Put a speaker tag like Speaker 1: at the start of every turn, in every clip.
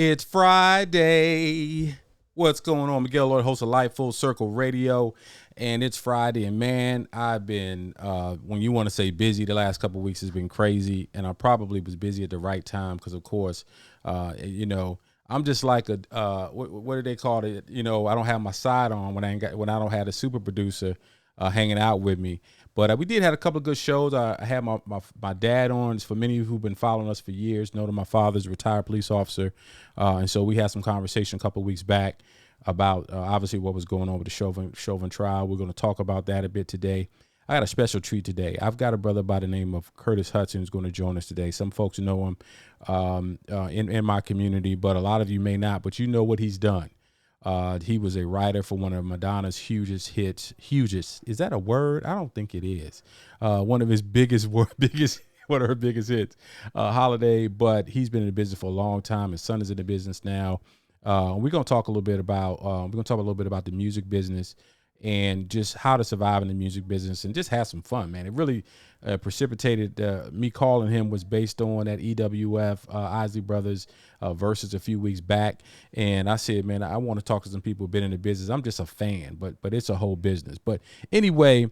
Speaker 1: It's Friday. What's going on? Miguel Lloyd, host of Life Full Circle Radio, and it's Friday. And man, I've been, when you want to say busy, the last couple of weeks has been crazy, and I probably was busy at the right time because, of course, I'm just like a what do they call it? I don't have my side on when I don't have a super producer hanging out with me. But we did have a couple of good shows. I had my dad on. For many of you who've been following us for years, know that my father's a retired police officer. And so we had some conversation a couple of weeks back about obviously what was going on with the Chauvin trial. We're going to talk about that a bit today. I got a special treat today. I've got a brother by the name of Curtis Hudson who's going to join us today. Some folks know him in my community, but a lot of you may not. But you know what he's done. He was a writer for one of Madonna's hugest hits. Hugest, is that a word? I don't think it is. One of his biggest, one of her biggest hits, Holiday. But he's been in the business for a long time. His son is in the business now. We're gonna talk a little bit about the music business and just how to survive in the music business and just have some fun, man. It really precipitated me calling him was based on that EWF Isley Brothers versus a few weeks back, and I said, man, I want to talk to some people who've been in the business. I'm just a fan, but it's a whole business. But anyway,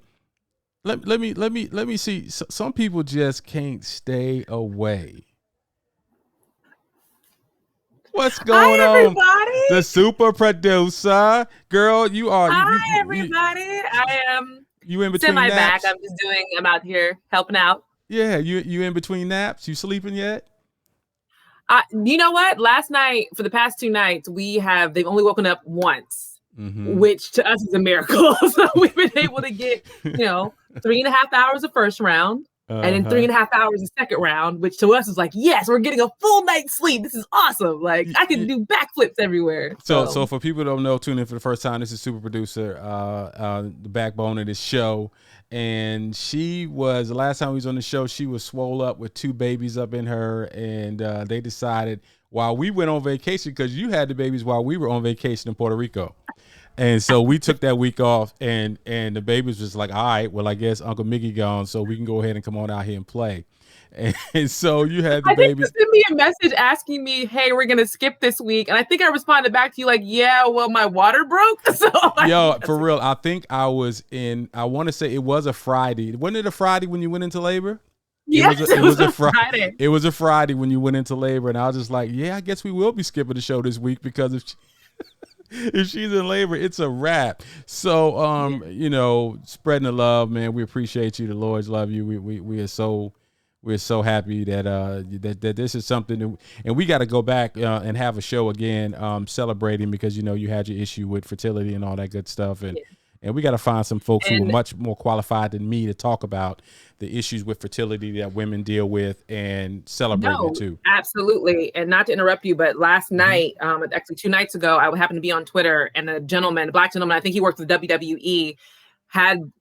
Speaker 1: let me see. Some people just can't stay away. What's going on?
Speaker 2: Everybody.
Speaker 1: The super producer. Girl, you are.
Speaker 2: Hi, everybody. I am
Speaker 1: you in between
Speaker 2: semi-back.
Speaker 1: naps?
Speaker 2: I'm out here helping out.
Speaker 1: Yeah, you in between naps? You sleeping yet?
Speaker 2: You know what? Last night, for the past 2 nights, they've only woken up once, which to us is a miracle. So we've been able to get, 3.5 hours of first round. And then 3.5 hours of second round, which to us is like, yes, we're getting a full night's sleep. This is awesome. Like I can do backflips everywhere.
Speaker 1: So for people who don't know, tune in for the first time. This is super producer, the backbone of this show. And the last time we was on the show, she was swole up with 2 babies up in her. And they decided while we went on vacation, because you had the babies while we were on vacation in Puerto Rico. And so we took that week off, and the babies was like, all right, well, I guess Uncle Mickey gone, so we can go ahead and come on out here and play. And so you had the babies.
Speaker 2: I think you sent me a message asking me, hey, we're going to skip this week. And I think I responded back to you like, yeah, well, my water broke. So
Speaker 1: for real, I think I want to say it was a Friday. Wasn't it a Friday when you went into labor?
Speaker 2: Yes, it was a Friday.
Speaker 1: It was a Friday when you went into labor, and I was just like, yeah, I guess we will be skipping the show this week because if she's in labor, it's a wrap. So, spreading the love, man. We appreciate you. The Lord's love you. We're so happy that this is something, and we got to go back and have a show again, celebrating because you had your issue with fertility and all that good stuff, and we got to find some folks who are much more qualified than me to talk about the issues with fertility that women deal with and celebrate it too.
Speaker 2: Absolutely. And not to interrupt you, but last night, actually 2 nights ago, I happened to be on Twitter, and a black gentleman, I think he worked with WWE, had,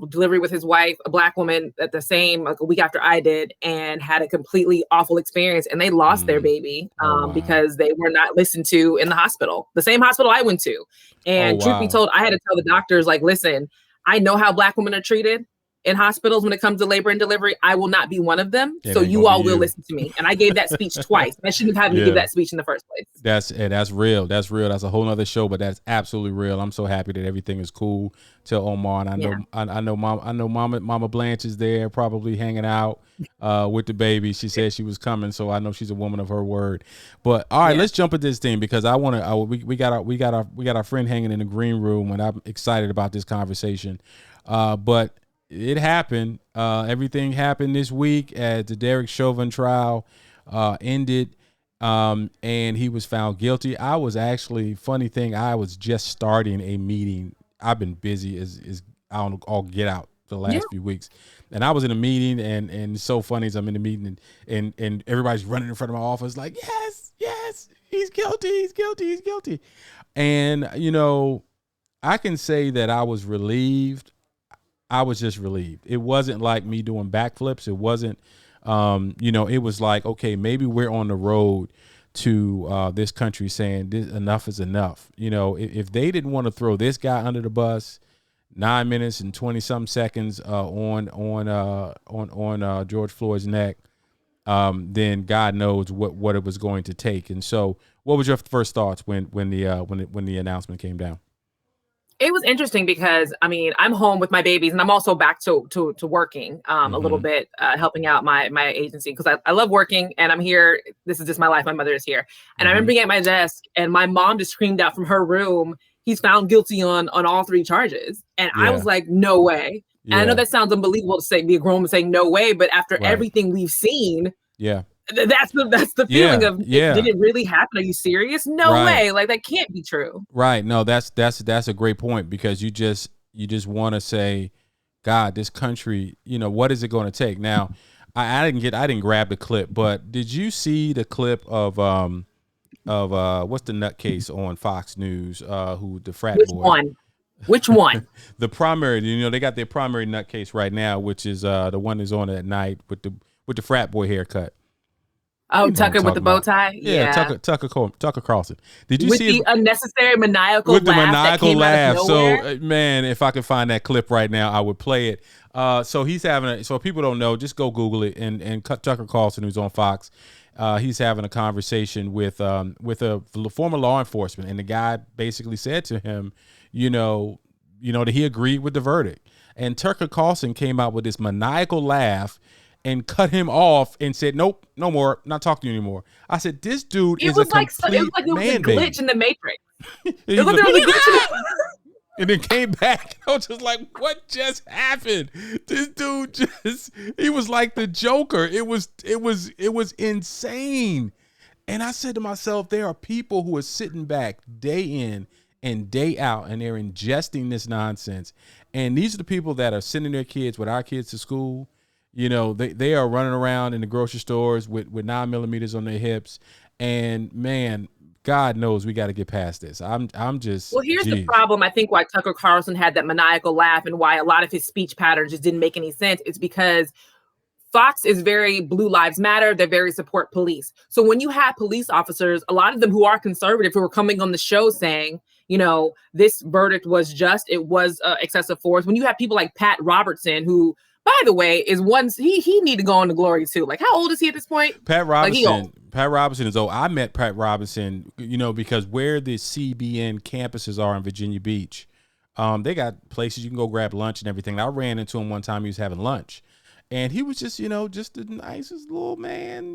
Speaker 2: delivery with his wife, a black woman at the same, like a week after I did, and had a completely awful experience. And they lost their baby because they were not listened to in the hospital, the same hospital I went to. And truth be told, I had to tell the doctors, like, listen, I know how black women are treated in hospitals when it comes to labor and delivery. I will not be one of them. So you all will listen to me. And I gave that speech twice. I shouldn't have had to give that speech in the first place.
Speaker 1: That's real. That's real. That's a whole nother show, but that's absolutely real. I'm so happy that everything is cool. Tell Omar, and I know Mama Blanche is there, probably hanging out with the baby. She said she was coming, so I know she's a woman of her word. But all right, let's jump at this thing because we got our friend hanging in the green room, and I'm excited about this conversation. But it happened. Everything happened this week at the Derek Chauvin trial ended, and he was found guilty. I was just starting a meeting. I've been busy as I'll get out the last few weeks, and I was in a meeting, and it's so funny as I'm in the meeting, and everybody's running in front of my office like, yes, he's guilty. And I can say that I was relieved. I was just relieved. It wasn't like me doing backflips. It wasn't, it was like, okay, maybe we're on the road to this country saying enough is enough. If they didn't want to throw this guy under the bus, 9 minutes and 20 some seconds on George Floyd's neck, then God knows what it was going to take. And so, what was your first thoughts when the announcement came down?
Speaker 2: It was interesting because I mean I'm home with my babies and I'm also back to working a little bit, helping out my agency because I love working and I'm here. This is just my life. My mother is here, and I remember being at my desk and my mom just screamed out from her room, "He's found guilty on all 3 charges," and I was like, "No way!" And I know that sounds unbelievable to say, be a grown woman saying no way, but after everything we've seen, that's the feeling of did it really happen? Are you serious? No way. Like that can't be true.
Speaker 1: Right. No, that's a great point because you just want to say, God, this country, what is it going to take? Now, I didn't grab the clip, but did you see the clip of what's the nutcase on Fox News, who the frat boy?
Speaker 2: Which one?
Speaker 1: The primary, they got their primary nutcase right now, which is the one that's on at night with the frat boy haircut.
Speaker 2: Oh, Tucker with the bow tie?
Speaker 1: Yeah, Tucker Carlson. Did you
Speaker 2: with
Speaker 1: see
Speaker 2: the unnecessary maniacal laugh? With the maniacal laugh.
Speaker 1: So, man, if I could find that clip right now, I would play it. So he's having so people don't know, just go Google it and Tucker Carlson, who's on Fox. He's having a conversation with a former law enforcement, and the guy basically said to him, that he agreed with the verdict. And Tucker Carlson came out with this maniacal laugh and cut him off and said, "Nope, no more. Not talking to you anymore." I said, "This dude is a complete man baby."
Speaker 2: Glitch in the Matrix.
Speaker 1: It was like there was a glitch and then came back. I was just like, "What just happened?" This dude he was like the Joker. It was insane. And I said to myself, there are people who are sitting back day in and day out, and they're ingesting this nonsense. And these are the people that are sending their kids with our kids to school. They are running around in the grocery stores with 9mm on their hips, and man, God knows we got to get past this. I'm just.
Speaker 2: Well, here's the problem. I think why Tucker Carlson had that maniacal laugh and why a lot of his speech patterns just didn't make any sense. It's because Fox is very Blue Lives Matter. They're very support police. So when you have police officers, a lot of them who are conservative, who are coming on the show saying, this verdict was just, it was excessive force. When you have people like Pat Robertson, who, by the way, is one he need to go on to glory too. Like, how old is he at this point?
Speaker 1: Pat Robertson is old. I met Pat Robertson, because where the CBN campuses are in Virginia Beach, they got places you can go grab lunch and everything. I ran into him one time. He was having lunch, and he was just, just the nicest little man,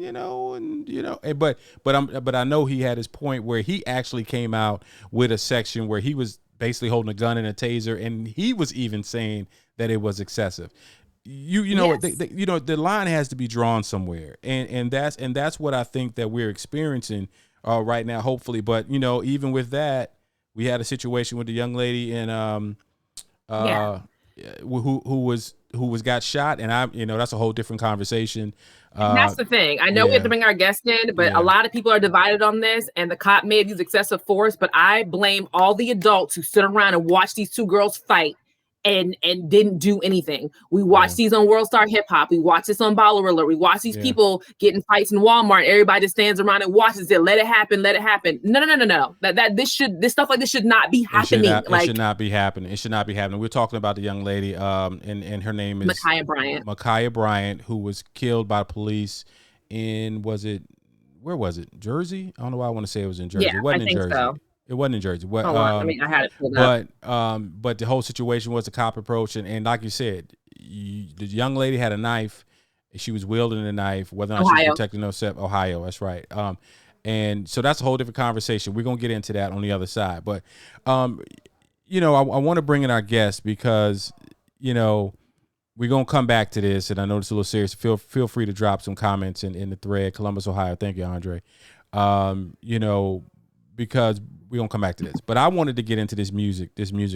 Speaker 1: but I know he had his point where he actually came out with a section where he was basically holding a gun and a taser, and he was even saying that it was excessive. The line has to be drawn somewhere, and that's what I think that we're experiencing right now, hopefully. But even with that, we had a situation with the young lady in who was got shot, and that's a whole different conversation.
Speaker 2: And that's the thing. I know we have to bring our guest in, but a lot of people are divided on this, and the cop may have used excessive force, but I blame all the adults who stood around and watched these 2 girls fight and didn't do anything. We watch these on World Star Hip Hop. We watch this on Baller Alert. We watch these people getting fights in Walmart. Everybody just stands around and watches it. Let it happen. Let it happen. No. This stuff like this should not be happening.
Speaker 1: It should not be happening. It should not be happening. We're talking about the young lady, and her name is Ma'Khia Bryant, who was killed by police in where was it? Jersey? I don't know why I want to say it was in Jersey. It wasn't in Jersey. So. It wasn't in Jersey. But,
Speaker 2: I had it pulled up.
Speaker 1: But the whole situation was the cop approach, and like you said, the young lady had a knife. She was wielding a knife, whether or not she was protecting herself. Ohio, that's right. And so that's a whole different conversation. We're gonna get into that on the other side. But I want to bring in our guest because we're gonna come back to this, and I know it's a little serious. Feel free to drop some comments in the thread. Columbus, Ohio. Thank you, Andre. Because we're going to come back to this. But I wanted to get into this music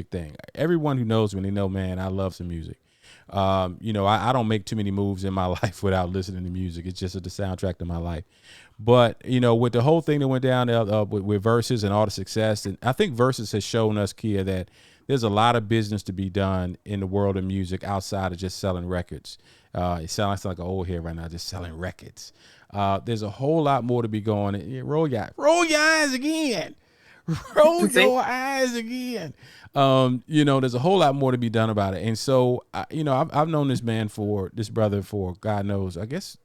Speaker 1: thing. Everyone who knows me, they know, man, I love some music. I don't make too many moves in my life without listening to music. It's just the soundtrack to my life. But, with the whole thing that went down with Versus and all the success, and I think Versus has shown us, Kia, that there's a lot of business to be done in the world of music outside of just selling records. It sounds like an old head right now, just selling records. There's a whole lot more to be going. Roll your eyes again. Roll your eyes again. There's a whole lot more to be done about it. And so, I've known this brother for God knows, I guess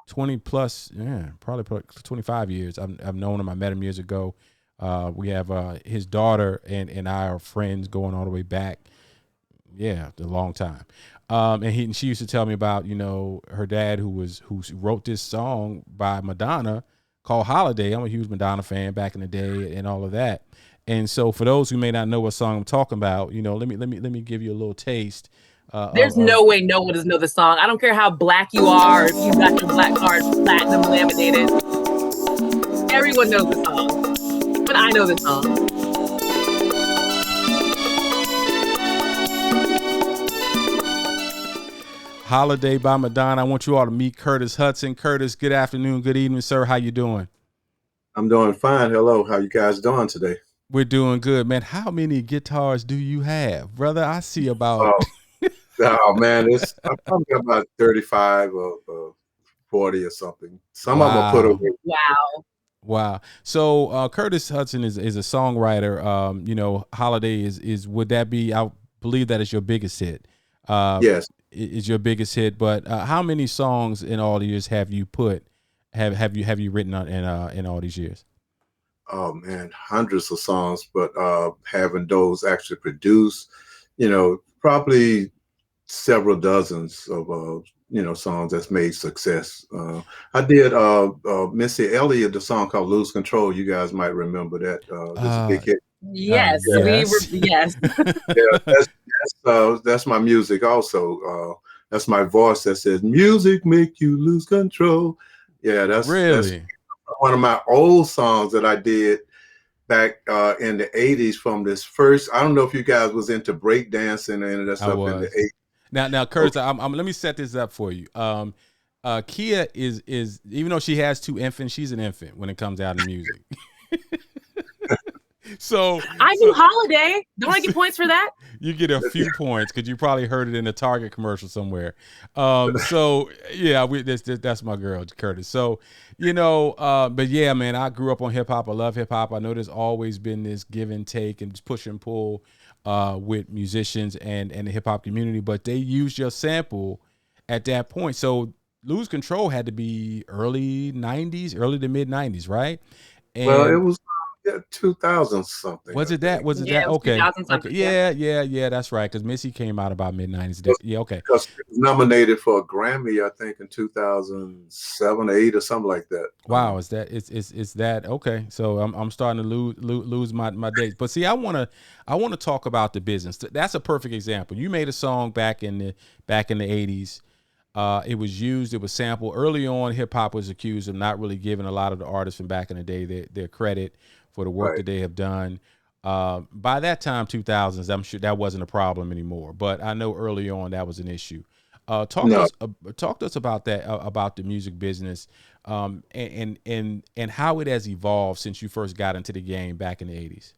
Speaker 1: 20 plus, yeah, probably 25 years. I've known him. I met him years ago. We have his daughter and I are friends going all the way back. Yeah, a long time. And she used to tell me about, her dad who wrote this song by Madonna called Holiday. I'm a huge Madonna fan back in the day and all of that. And so for those who may not know what song I'm talking about, let me give you a little taste.
Speaker 2: There's no way no one doesn't know the song. I don't care how black you are, if you got your black card platinum laminated. Everyone knows the song. But I know the song.
Speaker 1: Holiday by Madonna. I want you all to meet Curtis Hudson. Curtis, good afternoon, good evening, sir. How you doing?
Speaker 3: I'm doing fine. Hello. How you guys doing today?
Speaker 1: We're doing good, man. How many guitars do you have, brother? I see about.
Speaker 3: Oh man, I'm probably about 35 or 40 or something. Some of them are put away.
Speaker 1: Wow. So Curtis Hudson is a songwriter. Holiday is would that be? I believe that is your biggest hit.
Speaker 3: Yes,
Speaker 1: is your biggest hit. But how many songs in all the years have you written on in all these years?
Speaker 3: Oh man, hundreds of songs, but having those actually produced, probably several dozens of songs that's made success. I did Missy Elliott, the song called "Lose Control." You guys might remember that. That's a big hit.
Speaker 2: Yes, yes.
Speaker 3: Yeah, that's my music also. That's my voice that says music make you lose control. Yeah, that's one of my old songs that I did back in the 80s from this first. I don't know if you guys was into break dancing and that stuff in the 80s.
Speaker 1: Now, Curtis, okay. Let me set this up for you. Kia is even though she has two infants, she's an infant when it comes out in music. So
Speaker 2: I knew Holiday. Don't I get points for that?
Speaker 1: You get a few points because you probably heard it in a Target commercial somewhere. So yeah, that's my girl, Curtis. So but yeah, man, I grew up on hip hop. I love hip hop. I know there's always been this give and take and push and pull with musicians and the hip hop community, but they used your sample at that point. So Lose Control had to be early to mid 90s, right?
Speaker 3: And well, it was 2000 something.
Speaker 1: Was it that? Was it that? Okay. Okay. Yeah. That's right. Because Missy came out about mid 90s. Yeah. Okay.
Speaker 3: Because she was nominated for a Grammy, I think, in 2007, 8, or something like that.
Speaker 1: Wow. Is that okay? So I'm starting to lose my dates. But see, I want to talk about the business. That's a perfect example. You made a song back in the 80s. It was used. It was sampled early on. Hip hop was accused of not really giving a lot of the artists from back in the day their credit for the work that they have done. By that time, 2000s, I'm sure that wasn't a problem anymore. But I know early on that was an issue. Talk to us about that, about the music business, and how it has evolved since you first got into the game back in the 80s.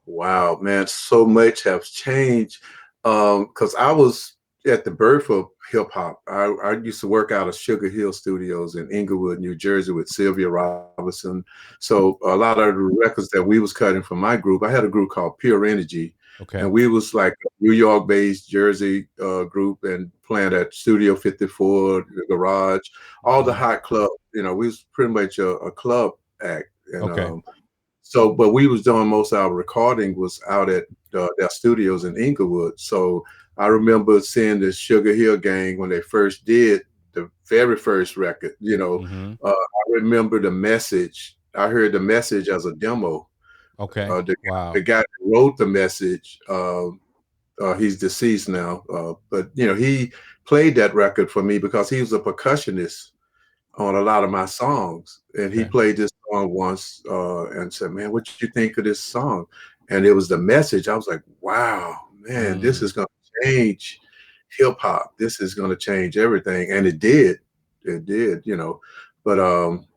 Speaker 3: Wow, man, so much has changed. Because I was at the birth of hip hop. I used to work out of Sugar Hill Studios in Inglewood, New Jersey, with Sylvia Robinson. So a lot of the records that we was cutting from my group, I had a group called Pure Energy.
Speaker 1: Okay.
Speaker 3: And we was like a New York-based Jersey group and playing at Studio 54, the Garage, all the hot clubs. We was pretty much a club act. And, but we was doing most of our recording was out at their studios in Inglewood. So I remember seeing the Sugar Hill Gang when they first did the very first record. I remember the message. I heard the message as a demo.
Speaker 1: Okay.
Speaker 3: The guy that wrote the message, he's deceased now. But he played that record for me because he was a percussionist on a lot of my songs. And he played this song once and said, "Man, what did you think of this song?" And it was the message. I was like, wow, man, this is going to change hip hop. This is going to change everything. And it did. But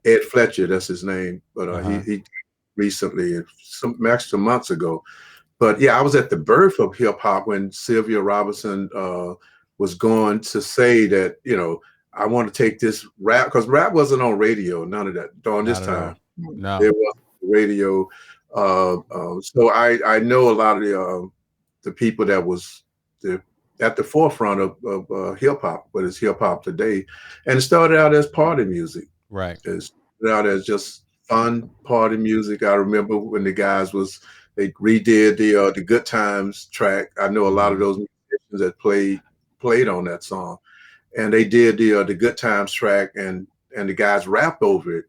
Speaker 3: Ed Fletcher, that's his name. But he recently, some extra months ago. But yeah, I was at the birth of hip hop when Sylvia Robinson was going to say that, I want to take this rap, because rap wasn't on radio, none of that during this time.
Speaker 1: No.
Speaker 3: There was radio. So I know a lot of the people that was the at the forefront of hip hop, what is hip hop today. And it started out as party music.
Speaker 1: Right.
Speaker 3: It started out as just fun party music. I remember when they redid the Good Times track. I know a lot of those musicians that played on that song, and they did the Good Times track, and the guys rapped over it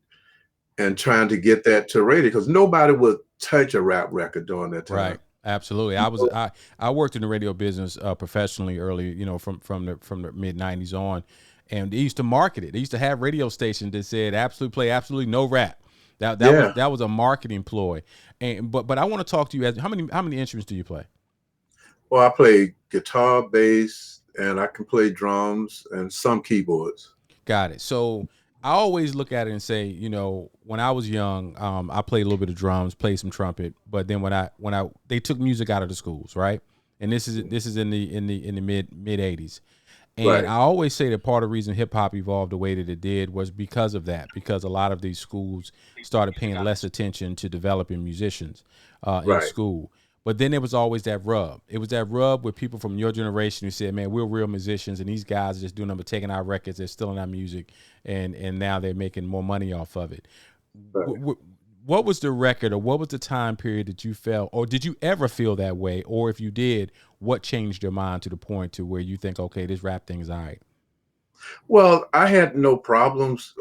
Speaker 3: and trying to get that to radio because nobody would touch a rap record during that time.
Speaker 1: Right. Absolutely. I worked in the radio business professionally early, from the mid 90s on, and they used to market it. They used to have radio stations that said play absolutely no rap. That was a marketing ploy. And but I want to talk to you. How many instruments do you play?
Speaker 3: Well, I play guitar, bass, and I can play drums and some keyboards.
Speaker 1: Got it. So I always look at it and say, when I was young, I played a little bit of drums, played some trumpet, but then when they took music out of the schools, right? And this is in the mid 80s. And
Speaker 3: Right.
Speaker 1: I always say that part of the reason hip hop evolved the way that it did was because of that, because a lot of these schools started paying less attention to developing musicians in
Speaker 3: Right.
Speaker 1: school. But then there was always that rub. It was that rub with people from your generation who said, man, we're real musicians, and these guys are just doing them, but taking our records, they're stealing our music, and now they're making more money off of it.
Speaker 3: Right.
Speaker 1: What was the record, or what was the time period that you felt, or did you ever feel that way? Or if you did, what changed your mind to the point to where you think, okay, this rap thing is all right?
Speaker 3: Well, I had no problems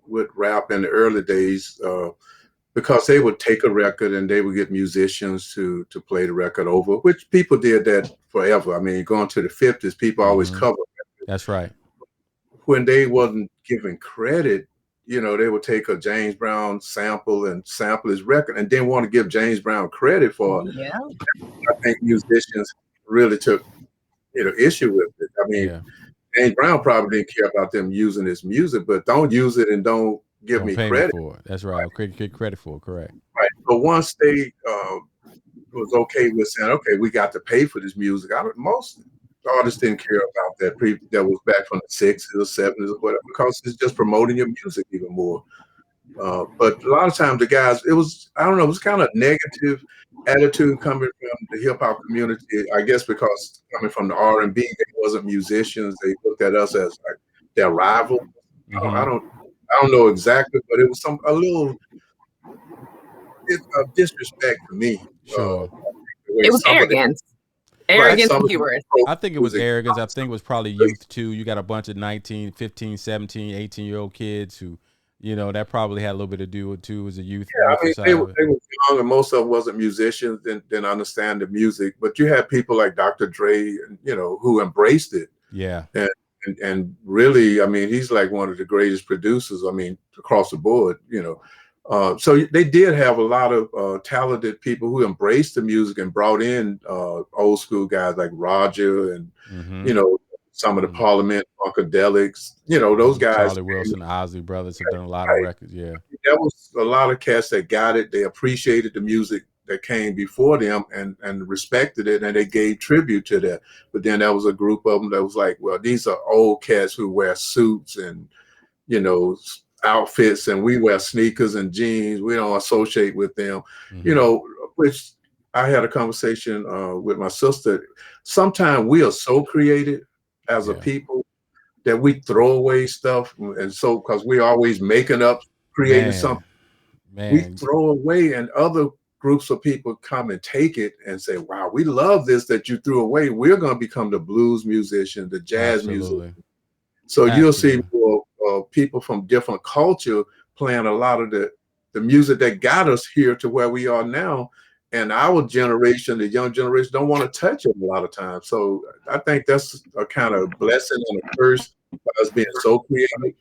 Speaker 3: with rap in the early days because they would take a record and they would get musicians to play the record over, which people did that forever. I mean, going to the 50s, people always covered records.
Speaker 1: That's right.
Speaker 3: When they wasn't given credit, they would take a James Brown sample and sample his record and then want to give James Brown credit for it.
Speaker 2: Yeah.
Speaker 3: I think musicians really took issue with it. I mean, James Brown probably didn't care about them using his music, but don't use it and don't give me credit
Speaker 1: for it. That's right. I'll get credit for it. Correct.
Speaker 3: Right. But once they was okay with saying, okay, we got to pay for this music, most artists didn't care about that. That was back from the 60s or 70s or whatever, because it's just promoting your music even more. But a lot of times the guys, it was kind of negative attitude coming from the hip hop community. I guess because coming from the R&B, they wasn't musicians. They looked at us as like their rival. I don't know exactly, but it was a little disrespect to me.
Speaker 1: Sure.
Speaker 2: It was arrogance. Arrogance and hubris.
Speaker 1: I think it was arrogance. I think it was probably youth too. You got a bunch of 19, 15, 17, 18-year-old kids who, that probably had a little bit to do with too as a youth.
Speaker 3: Yeah, I mean, they were young, and most of them wasn't musicians, didn't understand the music. But you had people like Dr. Dre, who embraced it.
Speaker 1: Yeah.
Speaker 3: And really, I mean, he's like one of the greatest producers, I mean, across the board, So they did have a lot of talented people who embraced the music and brought in old school guys like Roger and, some of the Parliament, Funkadelics, those guys.
Speaker 1: Charlie Wilson, Ozzy Brothers have done a lot of records, yeah.
Speaker 3: There was a lot of cats that got it. They appreciated the music that came before them and respected it, and they gave tribute to that. But then there was a group of them that was like, well, these are old cats who wear suits and, outfits, and we wear sneakers and jeans. We don't associate with them, which I had a conversation with my sister. Sometimes we are so creative as a people that we throw away stuff. And so, because we're always making up, creating something, we throw away, and other groups of people come and take it and say, wow, we love this that you threw away. We're going to become the blues musician, the jazz musician. So you'll see more people from different culture playing a lot of the music that got us here to where we are now. And our generation, the young generation, don't want to touch it a lot of times. So I think that's a kind of blessing and a curse by us being so creative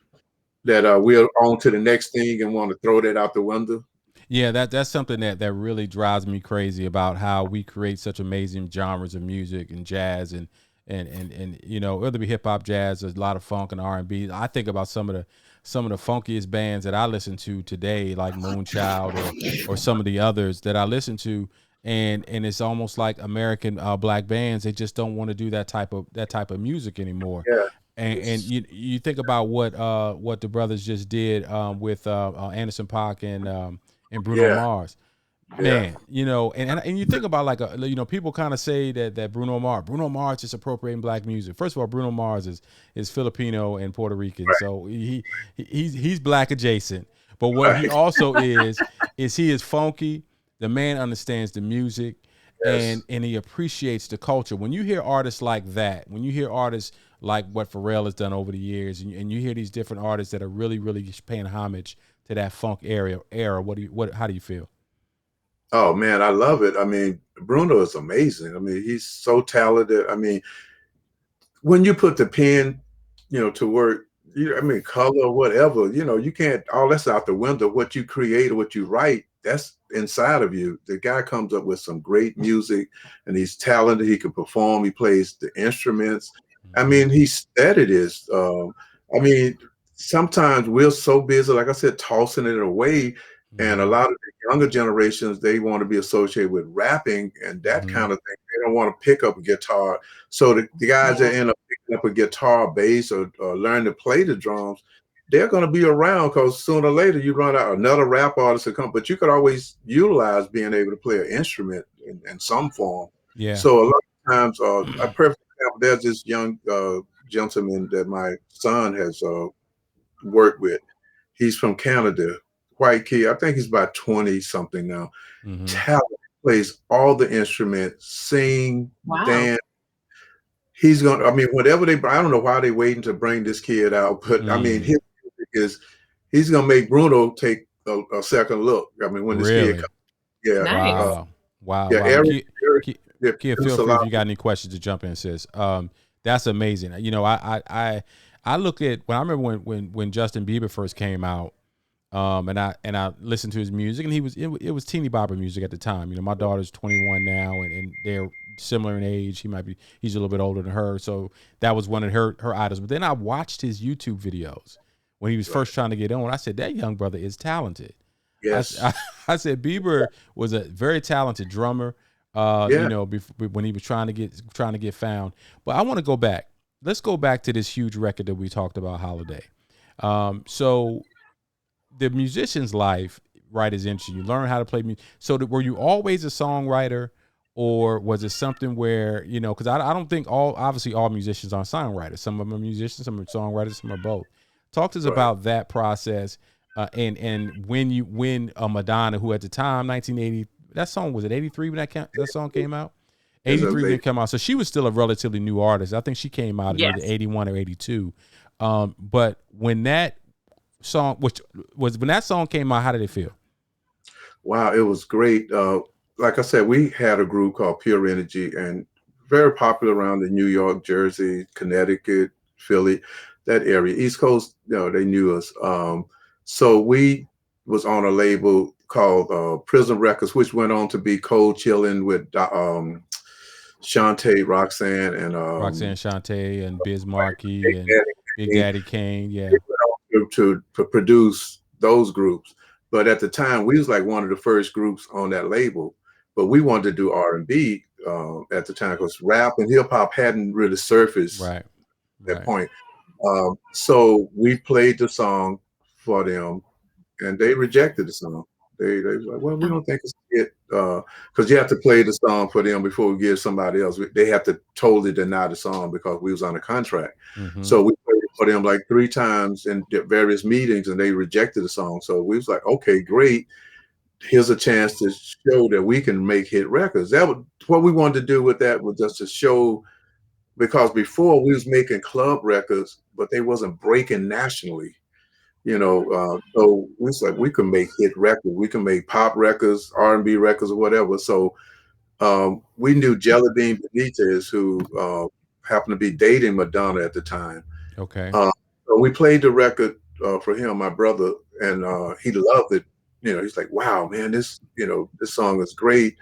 Speaker 3: that we're on to the next thing and want to throw that out the window.
Speaker 1: Yeah, that's something that really drives me crazy about how we create such amazing genres of music and jazz and whether it be hip hop, jazz, there's a lot of funk and R&B. I think about some of the funkiest bands that I listen to today, like Moonchild or some of the others that I listen to, and it's almost like American black bands. They just don't want to do that type of music anymore.
Speaker 3: Yeah.
Speaker 1: And you think about what the brothers just did with Anderson .Paak and Bruno Mars. Man, you know, and you think about like you know, people kind of say that Bruno Mars is appropriating black music. First of all, Bruno Mars is Filipino and Puerto Rican, so he's black adjacent. But what he
Speaker 3: Right.
Speaker 1: also is he is funky. The man understands the music,
Speaker 3: Yes.
Speaker 1: and he appreciates the culture. When you hear artists like that, when you hear artists like what Pharrell has done over the years, and you hear these different artists that are really paying homage to that funk era, how do you feel?
Speaker 3: Oh man, I love it. I mean, Bruno is amazing. I mean, he's so talented. I mean, when you put the pen, to work, I mean, color, whatever, you can't, all that's out the window. What you create or what you write, that's inside of you. The guy comes up with some great music and he's talented. He can perform. He plays the instruments. I mean, he studied this. I mean, sometimes we're so busy, like I said, tossing it away. And a lot of the younger generations, they want to be associated with rapping and that kind of thing. They don't want to pick up a guitar. So the guys that end up picking up a guitar, bass, or learn to play the drums, they're going to be around because sooner or later you run out another rap artist to come. But you could always utilize being able to play an instrument in some form.
Speaker 1: Yeah.
Speaker 3: So a lot of times, a perfect example, there's this young gentleman that my son has worked with. He's from Canada, white kid. I think he's about 20 something now. Talent, plays all the instruments, sing, dance. He's going to, I mean, whatever I don't know why they're waiting to bring this kid out, but I mean, his music he's going to make Bruno take a second look. I mean, when this kid comes. Yeah.
Speaker 2: Nice.
Speaker 1: Wow.
Speaker 3: Yeah.
Speaker 1: Eric,
Speaker 3: Eric,
Speaker 1: feel free if you got any questions to jump in, sis. That's amazing. You know, I look at when I remember when Justin Bieber first came out, and I listened to his music, and it was teeny bopper music at the time. You know, my daughter's 21 now, and they're similar in age. He's a little bit older than her, so that was one of her idols. But then I watched his YouTube videos when he was first trying to get on. I said, that young brother is talented.
Speaker 3: Yes.
Speaker 1: I said Bieber was a very talented drummer. You know, when he was trying to get found. But I want to go back. Let's go back to this huge record that we talked about, Holiday. So the musician's life, right, is interesting. You learn how to play music. So were you always a songwriter, or was it something where, you know, because I don't think obviously all musicians are songwriters. Some of them are musicians, some are songwriters, some are both. Talk to us about that process, and when Madonna, who at the time 1980, that song was it 83 when that song came out? 83 when it came out. So she was still a relatively new artist. I think she came out in either 81 or 82. But when that song, when that song came out, how did it feel?
Speaker 3: Wow, it was great. Like I said, we had a group called Pure Energy, and very popular around in New York, Jersey, Connecticut, Philly, that area. East Coast, they knew us. So we was on a label called Prism Records, which went on to be Cold Chillin' with Shantae, Roxanne, and
Speaker 1: Roxanne Shantae and Biz Markie and Big Daddy Kane. Yeah.
Speaker 3: To produce those groups. But at the time, we was like one of the first groups on that label. But we wanted to do R&B at the time because rap and hip hop hadn't really surfaced at that point. So we played the song for them, and they rejected the song. They was like, well, we don't think it's it, because you have to play the song for them before we give somebody else. They have to totally deny the song because we was on a contract. So we played it for them like 3 times in various meetings, and they rejected the song. So we was like, okay, great. Here's a chance to show that we can make hit records. That was what we wanted to do with that, was just to show, because before we was making club records, but they wasn't breaking nationally. So we was like, we can make hit records, we can make pop records, R&B records, or whatever. So we knew Jelly Bean Benitez, who happened to be dating Madonna at the time.
Speaker 1: Okay.
Speaker 3: So we played the record for him, my brother, and he loved it. He's like, wow, man, this song is great.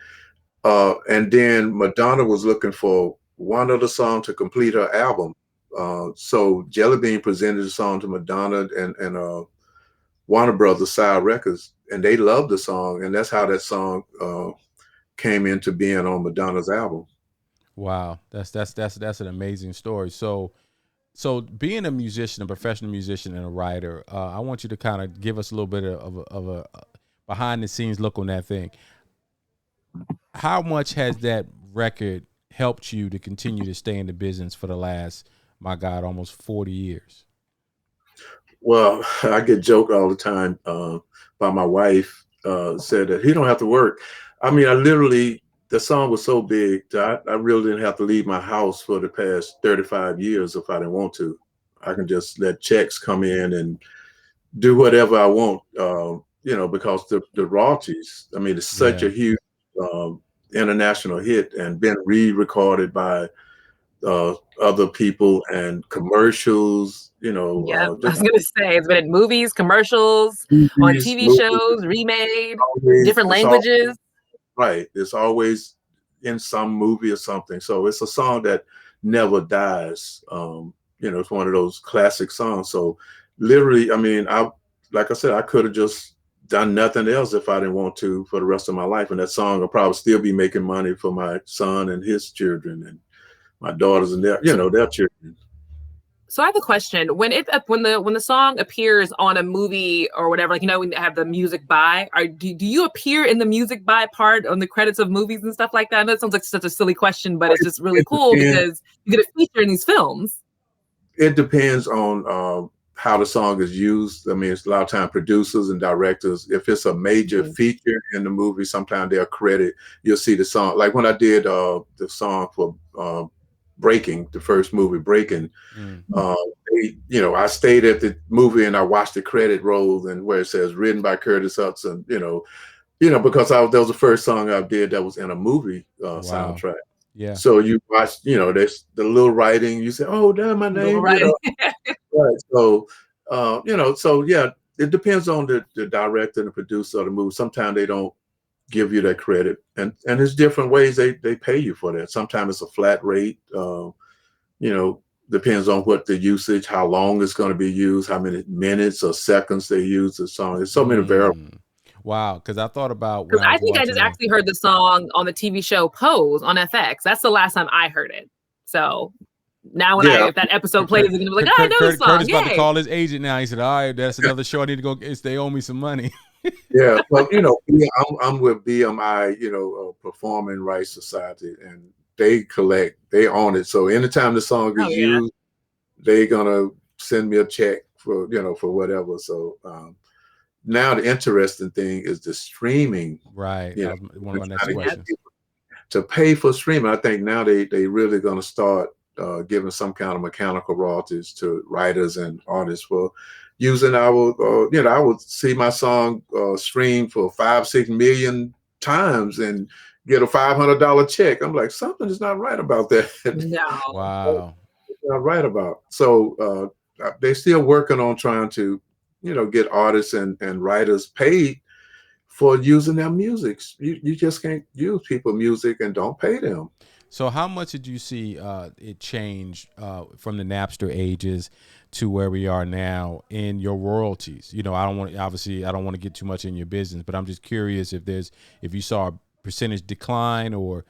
Speaker 3: And then Madonna was looking for one other song to complete her album. So Jelly Bean presented the song to Madonna and Warner Brothers Sire Records, and they loved the song, and that's how that song came into being on Madonna's album.
Speaker 1: Wow, that's an amazing story. So being a musician, a professional musician, and a writer, I want you to kind of give us a little bit of a behind the scenes look on that thing. how much has that record helped you to continue to stay in the business for the last, my God, almost 40 years?
Speaker 3: Well, I get joked all the time by my wife, said that he don't have to work. I mean, the song was so big that I really didn't have to leave my house for the past 35 years if I didn't want to. I can just let checks come in and do whatever I want, because the royalties, I mean, it's such a huge international hit and been re-recorded by other people and commercials,
Speaker 2: Yeah, I was gonna say it's been in movies, commercials, on
Speaker 3: movies,
Speaker 2: TV shows, remade, different
Speaker 3: it's all
Speaker 2: languages.
Speaker 3: right. It's always in some movie or something. So it's a song that never dies. It's one of those classic songs. So literally, I mean, like I said, I could have just done nothing else if I didn't want to for the rest of my life. And that song will probably still be making money for my son and his children and my daughters and their children.
Speaker 2: So I have a question. When the song appears on a movie or whatever, like, when they have the music by, do you appear in the music by part on the credits of movies and stuff like that? I know it sounds like such a silly question, but it's just really cool because you get a feature in these films.
Speaker 3: It depends on how the song is used. I mean, it's a lot of time producers and directors. If it's a major feature in the movie, sometimes they'll credit. You'll see the song. Like when I did the song for Breaking, the first movie Breaking, I stayed at the movie and I watched the credit roll and where it says written by Curtis Hudson, because that was the first song I did that was in a movie soundtrack.
Speaker 1: Yeah.
Speaker 3: So you watch, there's the little writing, you say, oh, damn, my name. Right. So, so yeah, it depends on the director and the producer of the movie. Sometimes they don't give you that credit, and there's different ways they pay you for that. Sometimes it's a flat rate, depends on what the usage, how long it's going to be used, how many minutes or seconds they use the song. There's so many variables.
Speaker 1: Wow, because I thought about when
Speaker 2: I think I just actually heard the song on the TV show Pose on FX. That's the last time I heard it. So now if that episode plays, it's gonna be like, I know the song.
Speaker 1: Curtis about to call his agent now. He said, all right, that's another show I need to go. They owe me some money.
Speaker 3: Yeah, well, I'm with BMI, Performing Rights Society, and they own it. So anytime the song is used, they're gonna send me a check for whatever. So now the interesting thing is the streaming.
Speaker 1: Right. One of my next questions.
Speaker 3: To pay for streaming, I think now they really gonna start giving some kind of mechanical royalties to writers and artists for using I would see my song streamed for 5-6 million times and get a $500 check. I'm like, something is not right about that.
Speaker 2: No.
Speaker 1: Wow.
Speaker 3: It's not right about. So they're still working on trying to, get artists and writers paid for using their music. You just can't use people's music and don't pay them.
Speaker 1: So how much did you see it change from the Napster ages to where we are now in your royalties? I don't want to get too much in your business, but I'm just curious if you saw a percentage decline or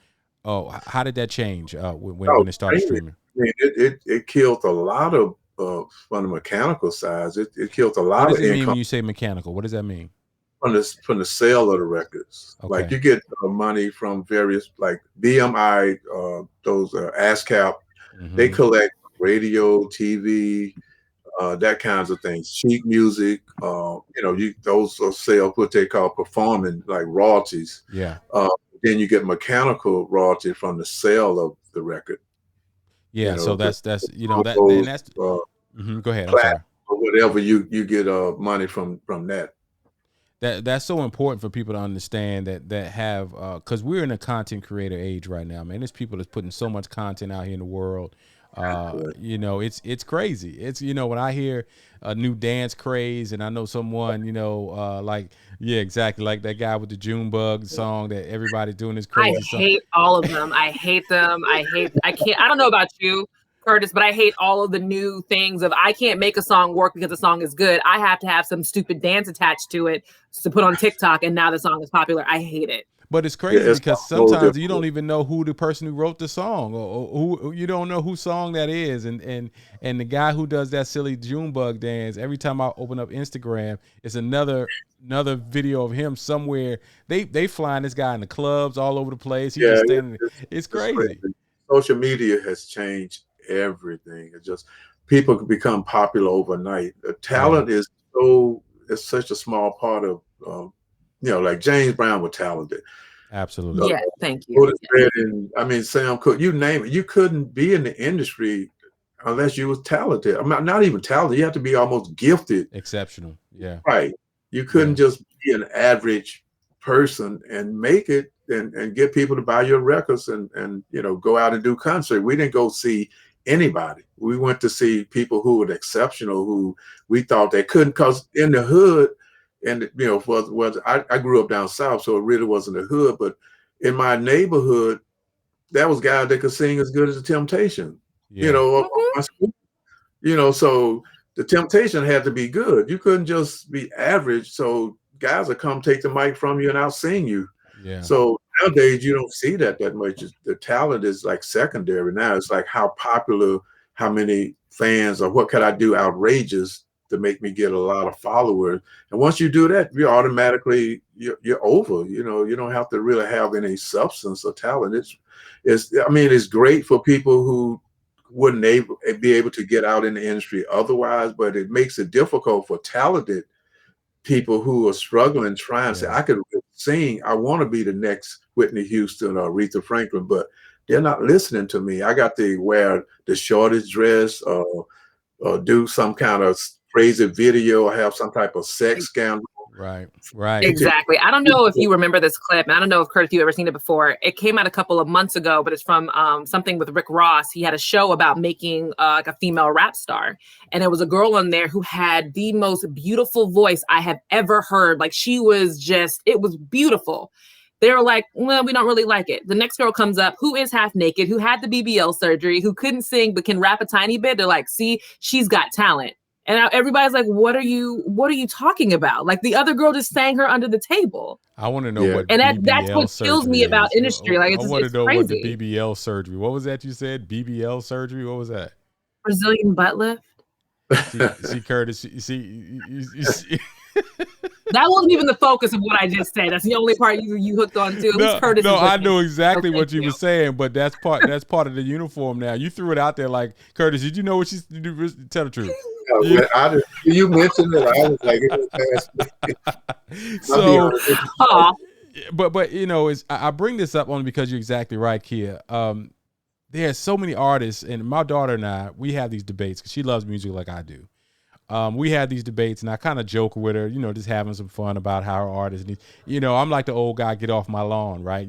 Speaker 1: how did that change when it started streaming?
Speaker 3: I mean, it killed a lot of from the mechanical side. It killed a lot of income.
Speaker 1: What does it mean when you say mechanical? What does that mean?
Speaker 3: From the sale of the records. Okay. Like you get money from various, like BMI, those ASCAP, they collect radio, TV, that kinds of things, sheet music, those are sales, what they call performing, like royalties.
Speaker 1: Yeah.
Speaker 3: Then you get mechanical royalty from the sale of the record.
Speaker 1: Yeah, so that's go ahead. I'm sorry.
Speaker 3: Or whatever you get money from that.
Speaker 1: That's so important for people to understand that have because we're in a content creator age right now, man. There's people that's putting so much content out here in the world. It's crazy. It's when I hear a new dance craze, and I know someone exactly, like that guy with the Junebug song that everybody's doing this crazy.
Speaker 2: I hate all of them. I hate them. I don't know about you, Curtis, but I hate all of the new things of I can't make a song work because the song is good. I have to have some stupid dance attached to it to put on TikTok, and now the song is popular. I hate it.
Speaker 1: But it's crazy
Speaker 3: it's
Speaker 1: because
Speaker 3: a whole
Speaker 1: sometimes you
Speaker 3: different.
Speaker 1: don't even know who the person who wrote the song, or who you don't know whose song that is. And the guy who does that silly Junebug dance, every time I open up Instagram, it's another video of him somewhere. They flying this guy in the clubs all over the place. He
Speaker 3: Yeah,
Speaker 1: just standing. It's
Speaker 3: it's
Speaker 1: crazy.
Speaker 3: crazy. Social media has changed everything. It's just people can become popular overnight. The talent is it's such a small part of like James Brown was talented.
Speaker 1: Absolutely.
Speaker 2: Yeah, thank you.
Speaker 3: Otis Redding, I mean Sam Cooke, you name it. You couldn't be in the industry unless you was talented. I'm not even talented. You have to be almost gifted.
Speaker 1: Exceptional. Yeah.
Speaker 3: Right. You couldn't just be an average person and make it and get people to buy your records and go out and do concert. We didn't go see anybody. We went to see people who were exceptional, who we thought they couldn't, because in the hood, and I grew up down south, so it really wasn't a hood, but in my neighborhood, there was guys that could sing as good as the Temptation.
Speaker 1: Yeah.
Speaker 3: My school. So the Temptation had to be good. You couldn't just be average. So guys would come take the mic from you and out sing you.
Speaker 1: Yeah.
Speaker 3: So nowadays you don't see that much. The talent is like secondary now. It's like how popular, how many fans, or what could I do outrageous to make me get a lot of followers. And once you do that, you're automatically you're over. You don't have to really have any substance or talent. It's great for people who wouldn't be able to get out in the industry otherwise, but it makes it difficult for talented people who are struggling, trying to say, I could sing, I want to be the next Whitney Houston or Aretha Franklin, but they're not listening to me. I got to wear the shortest dress or do some kind of crazy video or have some type of sex scandal.
Speaker 1: Right.
Speaker 2: Exactly. I don't know if you remember this clip, and I don't know if Kurt, if you've ever seen it before. It came out a couple of months ago, but it's from something with Rick Ross. He had a show about making like a female rap star, and there was a girl on there who had the most beautiful voice I have ever heard. Like she was it was beautiful. They were like, well, we don't really like it. The next girl comes up who is half naked, who had the BBL surgery, who couldn't sing but can rap a tiny bit. They're like, see, she's got talent. And everybody's like, what are you talking about? Like the other girl just sang her under the table.
Speaker 1: I want to know what
Speaker 2: and
Speaker 1: BBL
Speaker 2: that's what kills me about industry. Like
Speaker 1: I want to know
Speaker 2: crazy.
Speaker 1: what the BBL surgery. What was that you said? BBL surgery? What was that?
Speaker 2: Brazilian butt lift.
Speaker 1: See Curtis, you see
Speaker 2: that wasn't even the focus of what I just said. That's the only part you hooked on to. At least Curtis.
Speaker 1: No, I know exactly what you were saying, but that's part of the uniform. Now you threw it out there like, Curtis, did you know what she's tell the truth?
Speaker 3: You mentioned it. I was like, it was
Speaker 1: so, but I bring this up only because you're exactly right, Kia. There's so many artists, and my daughter and I, we have these debates because she loves music like I do. We had these debates, and I kind of joke with her, just having some fun about how our artists, I'm like the old guy, get off my lawn, right?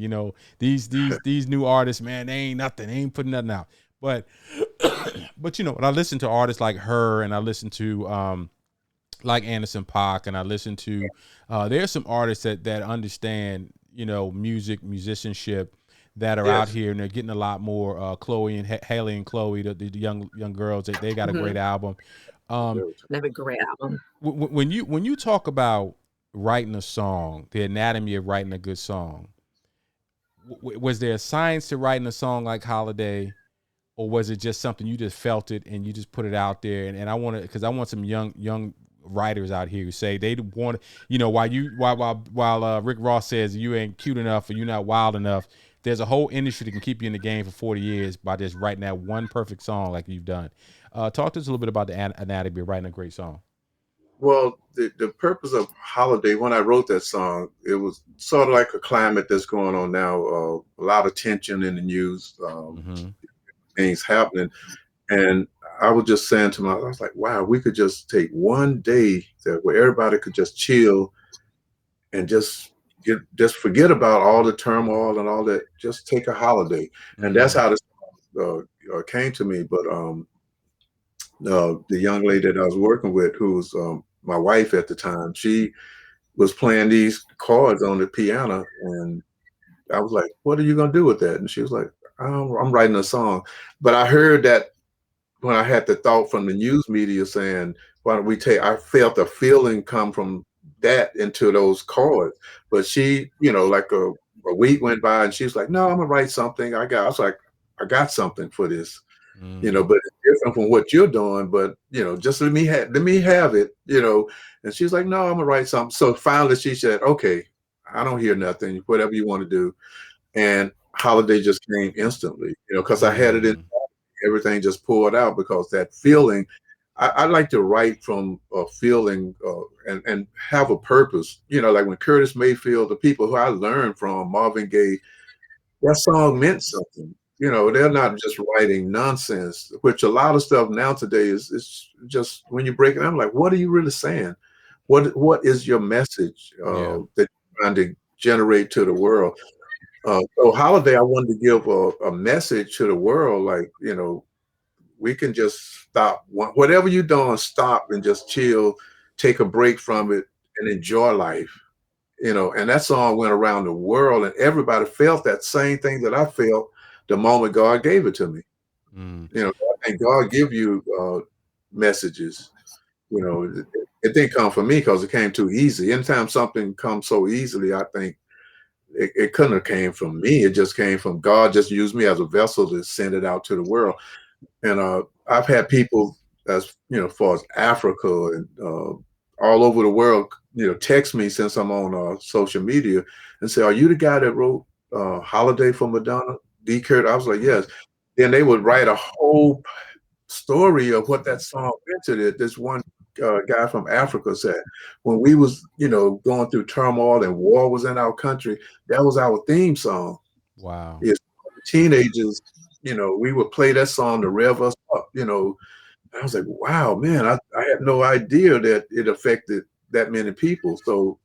Speaker 1: These new artists, man, they ain't nothing, they ain't putting nothing out. But when I listen to artists like her, and I listen to like Anderson .Paak, and I listen to there's some artists that understand music, musicianship, that are out here, and they're getting a lot more. Chloe and Haley and Chloe, the young girls, they got a great album.
Speaker 2: They have a great album.
Speaker 1: When you talk about writing a song, the anatomy of writing a good song, was there a science to writing a song like Holiday, or was it just something you just felt it and you just put it out there? And I want to, because I want some young writers out here who say they want, while Rick Ross says you ain't cute enough or you're not wild enough, there's a whole industry that can keep you in the game for 40 years by just writing that one perfect song like you've done. Talk to us a little bit about the anatomy of writing a great song.
Speaker 3: Well, the purpose of Holiday, when I wrote that song, it was sort of like a climate that's going on now, a lot of tension in the news, things happening. And I was just saying to myself, I was like, wow, we could just take one day where everybody could just chill and just forget about all the turmoil and all that. Just take a holiday. And that's how this came to me. But the young lady that I was working with, who was my wife at the time, she was playing these chords on the piano. And I was like, what are you going to do with that? And she was like, I'm writing a song. But I heard that when I had the thought from the news media saying, why don't we I felt a feeling come from that into those chords. But she, like a a week went by, and she was like, "No, I'm gonna write something. I was like, I got something for this, but it's different from what you're doing. But just let me have it, And she's like, "No, I'm gonna write something." So finally, she said, "Okay, I don't hear nothing. Whatever you want to do." And Holiday just came instantly, because I had it in. Everything just poured out because that feeling. I like to write from a feeling and have a purpose. Like when Curtis Mayfield, the people who I learned from, Marvin Gaye, that song meant something. They're not just writing nonsense, which a lot of stuff now today is just when you break it down, I'm like, what are you really saying? What is your message that you're trying to generate to the world? So Holiday, I wanted to give a message to the world, like, we can just stop. Whatever you're doing, stop and just chill, take a break from it and enjoy life. And that song went around the world and everybody felt that same thing that I felt the moment God gave it to me. I think God give you messages. It didn't come from me because it came too easy. Anytime something comes so easily, I think it couldn't have came from me. It just came from God. Just used me as a vessel to send it out to the world. And I've had people as far as Africa and all over the world, text me since I'm on social media and say, "Are you the guy that wrote Holiday for Madonna, D. Kurt?" I was like, "Yes." Then they would write a whole story of what that song meant to it. This one guy from Africa said, when we was going through turmoil and war was in our country, that was our theme song.
Speaker 1: Wow.
Speaker 3: Yes, teenagers, we would play that song to rev us up. I was like, wow, man, I had no idea that it affected that many people. So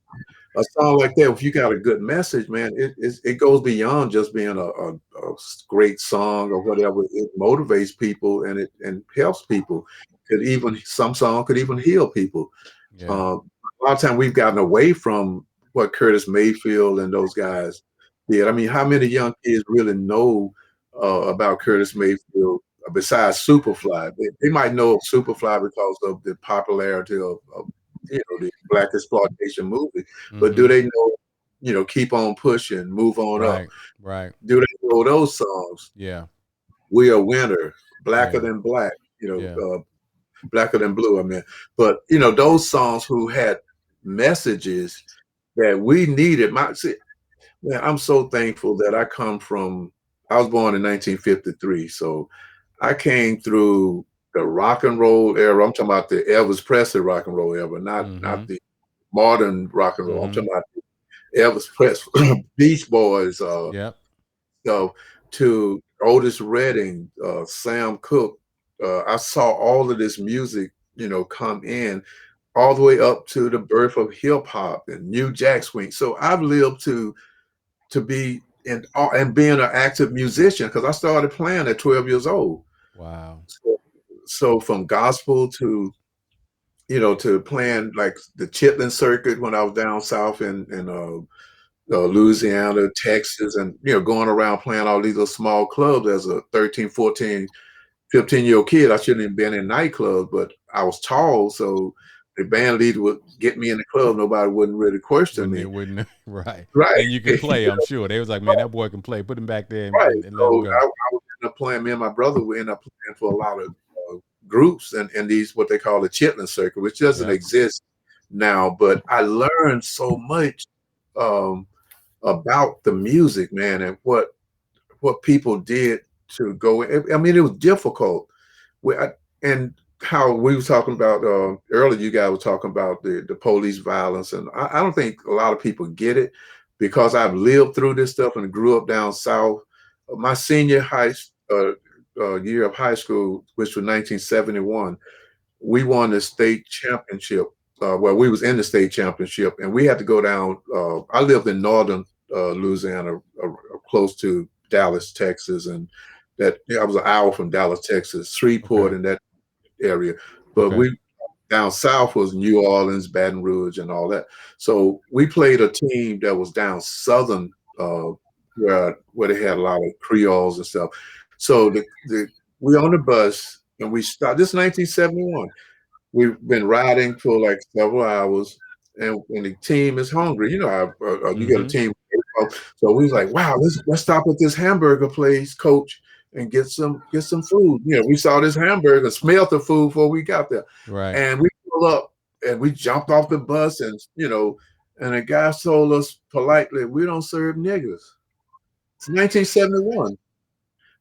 Speaker 3: a song like that, if you got a good message, man, it goes beyond just being a great song or whatever. It motivates people and it helps people. Some song could even heal people.
Speaker 1: Yeah.
Speaker 3: A lot of time we've gotten away from what Curtis Mayfield and those guys did. I mean, how many young kids really know about Curtis Mayfield besides Superfly? They might know of Superfly because of the popularity of the Black exploitation movie, but do they know, Keep on Pushing, Move On Up?
Speaker 1: Right.
Speaker 3: Do they know those songs?
Speaker 1: Yeah.
Speaker 3: We Are Winter, Blacker Than Black, Blacker Than Blue, I mean. But those songs who had messages that we needed. Man, I'm so thankful that I was born in 1953, so I came through the rock and roll era. I'm talking about the Elvis Presley rock and roll era, not the modern rock and roll. I'm talking about Elvis Presley, Beach Boys,
Speaker 1: Yep.
Speaker 3: to Otis Redding, Sam Cooke. I saw all of this music, come in all the way up to the birth of hip hop and New Jack Swing. So I've lived to be and being an active musician because I started playing at 12 years old.
Speaker 1: Wow.
Speaker 3: So from gospel to to playing like the Chitlin circuit when I was down south in Louisiana, Texas, and going around playing all these little small clubs as a 13, 14, 15-year-old kid. I shouldn't have been in nightclubs, but I was tall, so the band leader would get me in the club. Nobody wouldn't really question me.
Speaker 1: Wouldn't right.
Speaker 3: Right.
Speaker 1: And you can play, I'm sure. They was like, man, that boy can play. Put him back there and,
Speaker 3: Right.
Speaker 1: and let him
Speaker 3: So
Speaker 1: go.
Speaker 3: I would end up playing. Me and my brother would end up playing for a lot of groups and these what they call the Chitlin circuit, which doesn't exist now. But I learned so much about the music, man, and what people did to go. I mean, it was difficult. And how we were talking about earlier, you guys were talking about the police violence, and I don't think a lot of people get it because I've lived through this stuff and grew up down south. My senior year of high school, which was 1971, we won the state championship. Well, we was in the state championship, and we had to go down. I lived in northern Louisiana, close to Dallas, Texas, and I was an hour from Dallas, Texas, Shreveport, in that area. But we down south was New Orleans, Baton Rouge, and all that. So we played a team that was down southern, where they had a lot of Creoles and stuff. So we on the bus and we stopped. This is 1971. We've been riding for like several hours, and when the team is hungry, you get a team So we was like, wow, let's stop at this hamburger place, Coach, and get some food. You know, we saw this hamburger, smelled the food before we got there,
Speaker 1: Right.
Speaker 3: and we pulled up and we jumped off the bus, and and the guy told us politely, we don't serve niggers. It's 1971.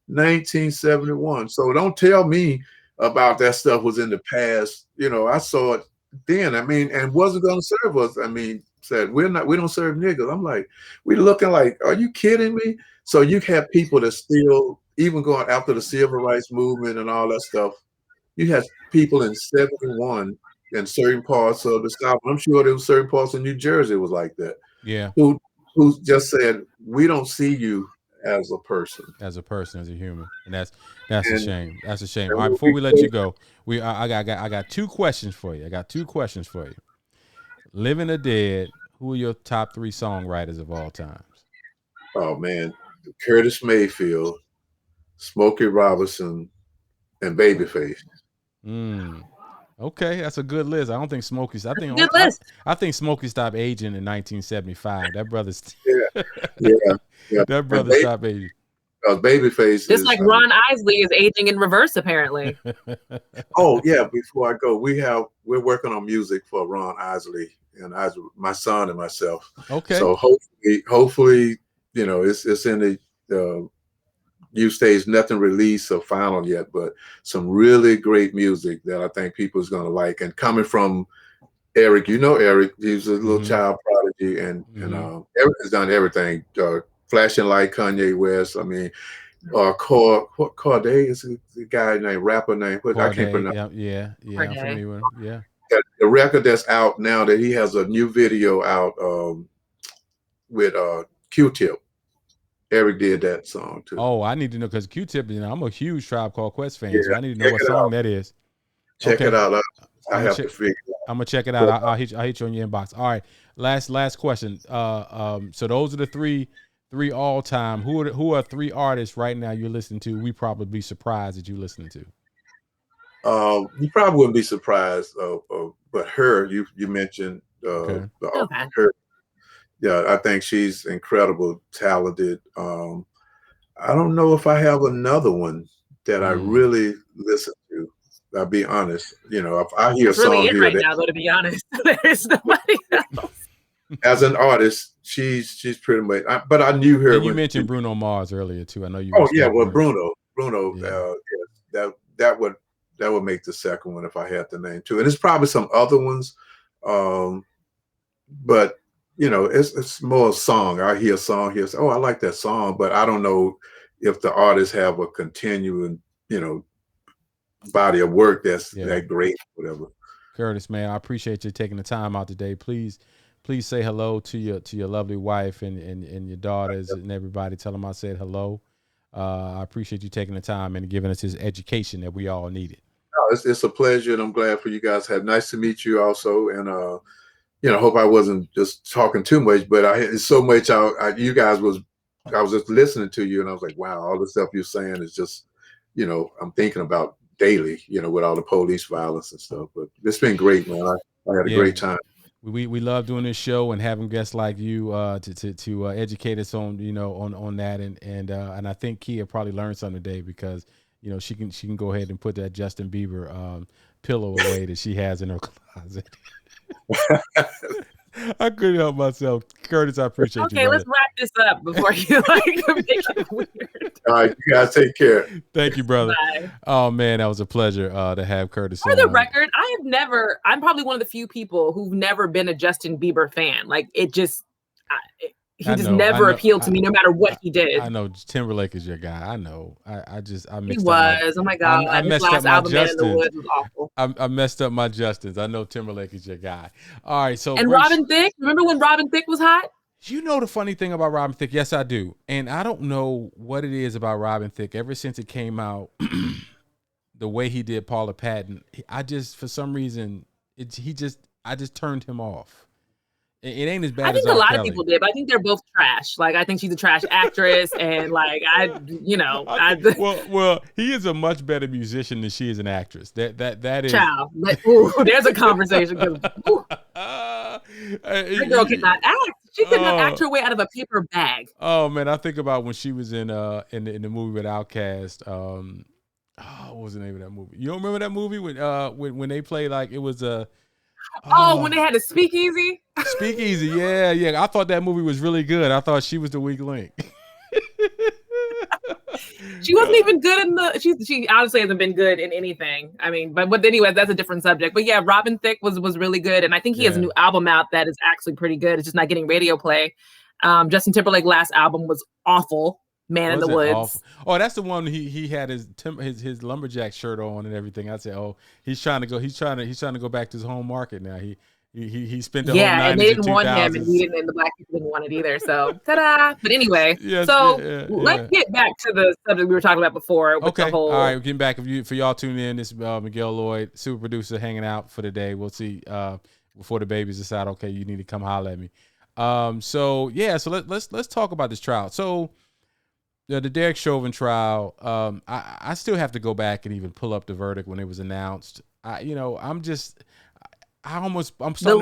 Speaker 3: 1971. So don't tell me about that stuff was in the past. You know, I saw it then. I mean, and wasn't going to serve us. I mean, said we don't serve niggas. I'm like, we looking like, are you kidding me? So you have people that still, even going after the civil rights movement and all that stuff, you had people in 71 in certain parts of the South. I'm sure there was certain parts of New Jersey was like that.
Speaker 1: Yeah.
Speaker 3: Who just said, we don't see you as a person,
Speaker 1: as a human, and that's a shame. That's a shame. All right, before we let you go, I got two questions for you. Living or dead, who are your top 3 songwriters of all times?
Speaker 3: Oh man, Curtis Mayfield, Smokey Robinson, and Babyface.
Speaker 1: Okay, that's a good list. I don't think Smokey's. I think Smokey stopped aging in 1975. That brother's.
Speaker 3: Yeah.
Speaker 1: That brother stopped aging.
Speaker 3: Babyface.
Speaker 2: Just like Ron Isley is aging in reverse, apparently.
Speaker 3: Oh yeah. Before I go, we're working on music for Ron Isley and my son and myself.
Speaker 1: Okay.
Speaker 3: So hopefully, it's in the U stage, nothing released or final yet, but some really great music that I think people is gonna like. And coming from Eric, Eric, he's a little child prodigy, and Eric has done everything. Flashing Light, Kanye West. I mean, Corday is the guy named rapper name, but I can't pronounce.
Speaker 1: Yeah. I'm familiar with him. Yeah.
Speaker 3: The record that's out now, that he has a new video out with Q-Tip. Eric did that song too.
Speaker 1: Oh, I need to know, because Q-Tip, I'm a huge Tribe Called Quest fan, so I need to know what song that is.
Speaker 3: Check it out. I have to figure it out.
Speaker 1: I'm gonna check it out. I'll hit you on your inbox. All right. Last question. So those are the three all time. Who are 3 artists right now you're listening to? We probably be surprised that you listening to.
Speaker 3: You probably wouldn't be surprised, but her, you mentioned her. Yeah, I think she's incredible, talented. I don't know if I have another one that I really listen to. I'll be honest. If I hear a song
Speaker 2: really
Speaker 3: here
Speaker 2: right now, though, to be honest, there's nobody else. As
Speaker 3: an artist, she's pretty much. But I knew her.
Speaker 1: And you mentioned Bruno Mars earlier too. I know you.
Speaker 3: Oh yeah, well Bruno. Yeah. That would make the second one if I had the name too. And there's probably some other ones, but it's more a song. I hear a song here, I like that song, but I don't know if the artists have a continuing, body of work that's that great, whatever.
Speaker 1: Curtis, man, I appreciate you taking the time out today. Please say hello to your lovely wife and your daughters and everybody. Tell them I said hello. I appreciate you taking the time and giving us this education that we all needed.
Speaker 3: No, it's a pleasure, and I'm glad for you guys. Nice to meet you also, and hope I wasn't just talking too much, but it's so much. I was just listening to you, and I was like, wow, all the stuff you're saying is just, I'm thinking about daily, with all the police violence and stuff. But it's been great, man. I had a great time.
Speaker 1: We love doing this show and having guests like you to educate us on on that, and I think Kia probably learned something today, because she can go ahead and put that Justin Bieber pillow away that she has in her closet. I couldn't help myself. Curtis, I appreciate you.
Speaker 2: Okay, let's wrap this up before you make it weird.
Speaker 3: All right, you guys take care.
Speaker 1: Thank you, brother.
Speaker 2: Bye.
Speaker 1: Oh man, that was a pleasure to have Curtis.
Speaker 2: For the record, I'm probably one of the few people who've never been a Justin Bieber fan. Like, he just never appealed to me, no matter what he did.
Speaker 1: I know Timberlake is your guy. I know. I mixed
Speaker 2: he was. Oh my God.
Speaker 1: I
Speaker 2: his
Speaker 1: messed
Speaker 2: last
Speaker 1: up my
Speaker 2: album, Man in the
Speaker 1: Justins.
Speaker 2: Woods, was awful.
Speaker 1: I messed up my Justins. I know Timberlake is your guy. All right. So
Speaker 2: Robin Thicke. Remember when Robin Thicke was hot?
Speaker 1: You know the funny thing about Robin Thicke? Yes, I do. And I don't know what it is about Robin Thicke. Ever since it came out, the way he did Paula Patton, for some reason, I just turned him off. It ain't as bad as
Speaker 2: I think a lot of people did, but I think they're both trash. Like, I think she's a trash actress, and like
Speaker 1: well, he is a much better musician than she is an actress. That is.
Speaker 2: Child, there's a conversation. That girl cannot act. She could not act her way out of a paper bag.
Speaker 1: Oh man, I think about when she was in the movie with Outkast. What was the name of that movie? You don't remember that movie when they played like it was a
Speaker 2: when they had a speakeasy?
Speaker 1: Speakeasy, yeah. I thought that movie was really good. I thought she was the weak link.
Speaker 2: She wasn't even good in she honestly hasn't been good in anything. I mean, but anyway, that's a different subject. But yeah, Robin Thicke was really good. And I think he has a new album out that is actually pretty good. It's just not getting radio play. Justin Timberlake's last album was awful. Man in the Woods. Awful?
Speaker 1: Oh, that's the one he had his lumberjack shirt on and everything. I said, oh, he's trying to go back to his home market now. He spent the whole 90s
Speaker 2: and they didn't
Speaker 1: and
Speaker 2: want him, and the black people didn't want it either. So ta-da! But anyway, let's get back to the subject we were talking about before. With the whole...
Speaker 1: all right, we're getting back. For y'all tuning in, this is Miguel Lloyd, super producer, hanging out for the day. We'll see before the babies decide. Okay, you need to come holler at me. So let's talk about this trial. So the Derek Chauvin trial. I still have to go back and even pull up the verdict when it was announced.
Speaker 2: The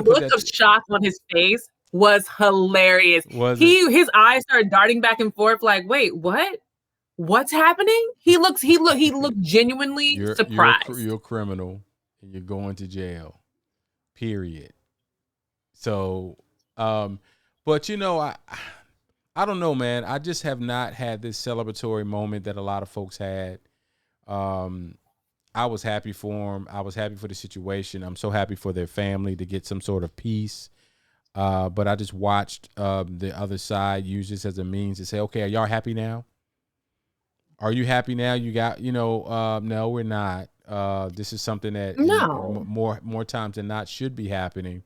Speaker 2: look of shock on his face was hilarious. His eyes started darting back and forth like, wait, what? What's happening? He looked genuinely surprised.
Speaker 1: You're a criminal and you're going to jail. Period. So, but I don't know, man. I just have not had this celebratory moment that a lot of folks had. I was happy for him. I was happy for the situation. I'm so happy for their family to get some sort of peace. But I just watched the other side use this as a means to say, okay, are y'all happy now? Are you happy now? You got, no, we're not. This is something that more times than not should be happening.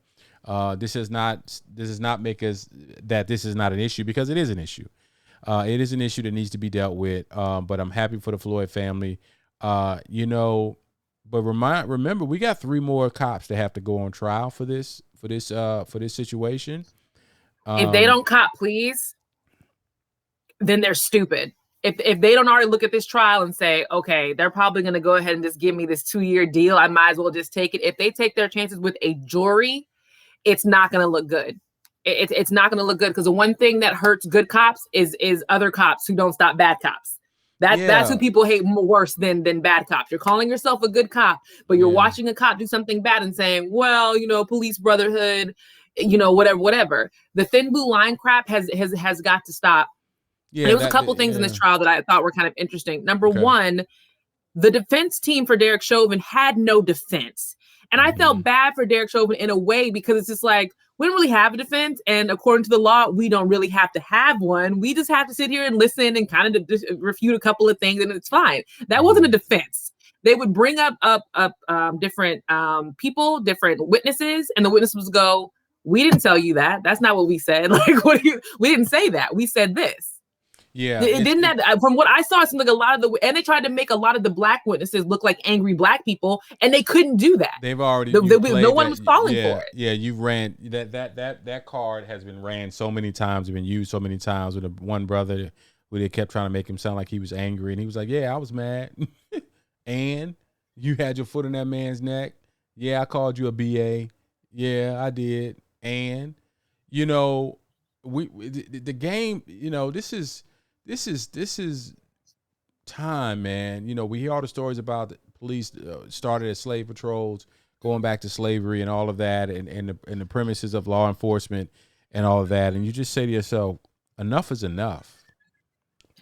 Speaker 1: This does not make us that this is not an issue, because it is an issue. It is an issue that needs to be dealt with. But I'm happy for the Floyd family. But remember, we got 3 more cops that have to go on trial for this situation.
Speaker 2: If they don't cop, please, then they're stupid. If they don't already look at this trial and say, okay, they're probably going to go ahead and just give me this 2-year deal, I might as well just take it. If they take their chances with a jury, it's not going to look good. It's not going to look good, because the one thing that hurts good cops is other cops who don't stop bad cops. That's who people hate worse than bad cops. You're calling yourself a good cop, but you're watching a cop do something bad and saying, well, police brotherhood, whatever. The thin blue line crap has got to stop. Yeah, there was a couple things in this trial that I thought were kind of interesting. Number one, the defense team for Derek Chauvin had no defense. And I felt bad for Derek Chauvin in a way, because it's just like, we don't really have a defense. And according to the law, we don't really have to have one. We just have to sit here and listen and kind of refute a couple of things, and it's fine. That wasn't a defense. They would bring up different people, different witnesses, and the witnesses would go, we didn't tell you that. That's not what we said. Like, we didn't say that. We said this.
Speaker 1: Yeah,
Speaker 2: it didn't. From what I saw, it seemed like and they tried to make a lot of the black witnesses look like angry black people, and they couldn't do that.
Speaker 1: They've already
Speaker 2: no one was falling for it.
Speaker 1: Yeah, you ran that card has been ran so many times, been used so many times with one brother who they kept trying to make him sound like he was angry, and he was like, "Yeah, I was mad." And you had your foot in that man's neck. Yeah, I called you a BA. Yeah, I did. And the game. This is time, man. We hear all the stories about the police started as slave patrols, going back to slavery and all of that, and the premises of law enforcement and all of that. And you just say to yourself, enough is enough.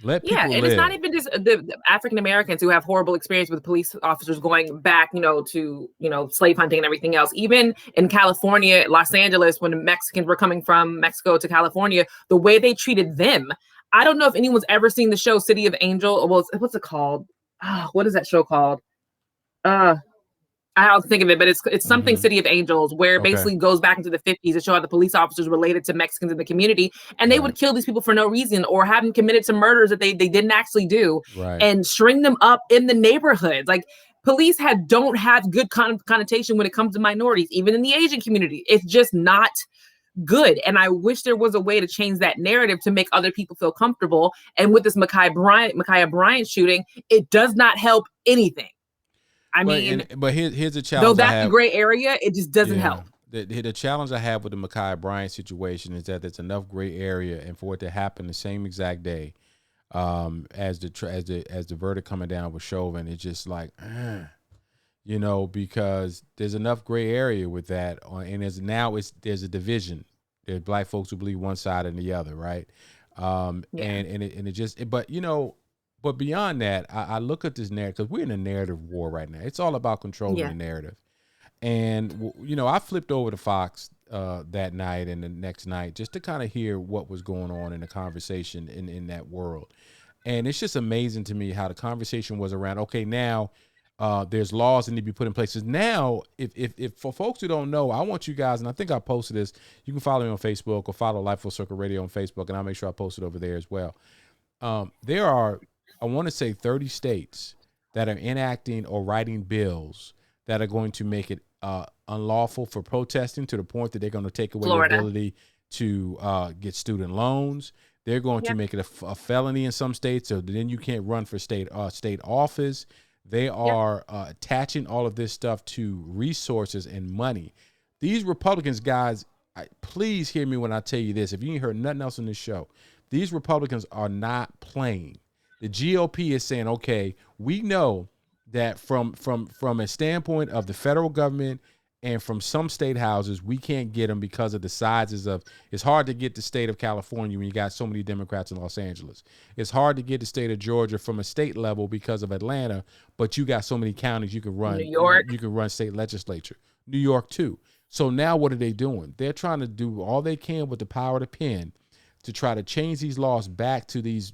Speaker 1: Let people live.
Speaker 2: It's not even just the African Americans who have horrible experience with police officers going back, to slave hunting and everything else. Even in California, Los Angeles, when the Mexicans were coming from Mexico to California, the way they treated them. I don't know if anyone's ever seen the show City of Angel. Well, what's it called? What is that show called? I'll think of it, but it's something City of Angels, where it basically goes back into the 50s to show how the police officers related to Mexicans in the community, and they would kill these people for no reason, or have them committed to murders that they didn't actually do, and string them up in the neighborhoods. Like, police don't have good connotation when it comes to minorities, even in the Asian community. It's just not good. And I wish there was a way to change that narrative to make other people feel comfortable. And with this Ma'Khia Bryant shooting, it does not help anything. I mean,
Speaker 1: but here's a challenge.
Speaker 2: Though that's a gray area, it just doesn't help.
Speaker 1: the challenge I have with the Ma'Khia Bryant situation is that there's enough gray area, and for it to happen the same exact day as the verdict coming down with Chauvin, it's just like, because there's enough gray area with that, and there's a division. There's black folks who believe one side and the other, right? And it just, but beyond that, I look at this narrative because we're in a narrative war right now. It's all about controlling the narrative. And, I flipped over to Fox that night and the next night just to kind of hear what was going on in the conversation in that world. And it's just amazing to me how the conversation was around, okay, now there's laws that need to be put in place. Now, if for folks who don't know, I want you guys, and I think I posted this, you can follow me on Facebook or follow Life Full Circle Radio on Facebook, and I'll make sure I post it over there as well. There are, I want to say 30 states that are enacting or writing bills that are going to make it unlawful for protesting to the point that they're going to take away your ability to get student loans. They're going to make it a felony in some states, so then you can't run for state office. They are attaching all of this stuff to resources and money. These Republicans, guys, please hear me when I tell you this. If you ain't heard nothing else on this show, these Republicans are not playing. The GOP is saying, okay, we know that from a standpoint of the federal government and from some state houses, we can't get them because of the sizes of, it's hard to get the state of California when you got so many Democrats in Los Angeles. It's hard to get the state of Georgia from a state level because of Atlanta, but you got so many counties you can run.
Speaker 2: New York.
Speaker 1: You can run state legislature. New York too. So now what are they doing? They're trying to do all they can with the power of the pen to try to change these laws back to these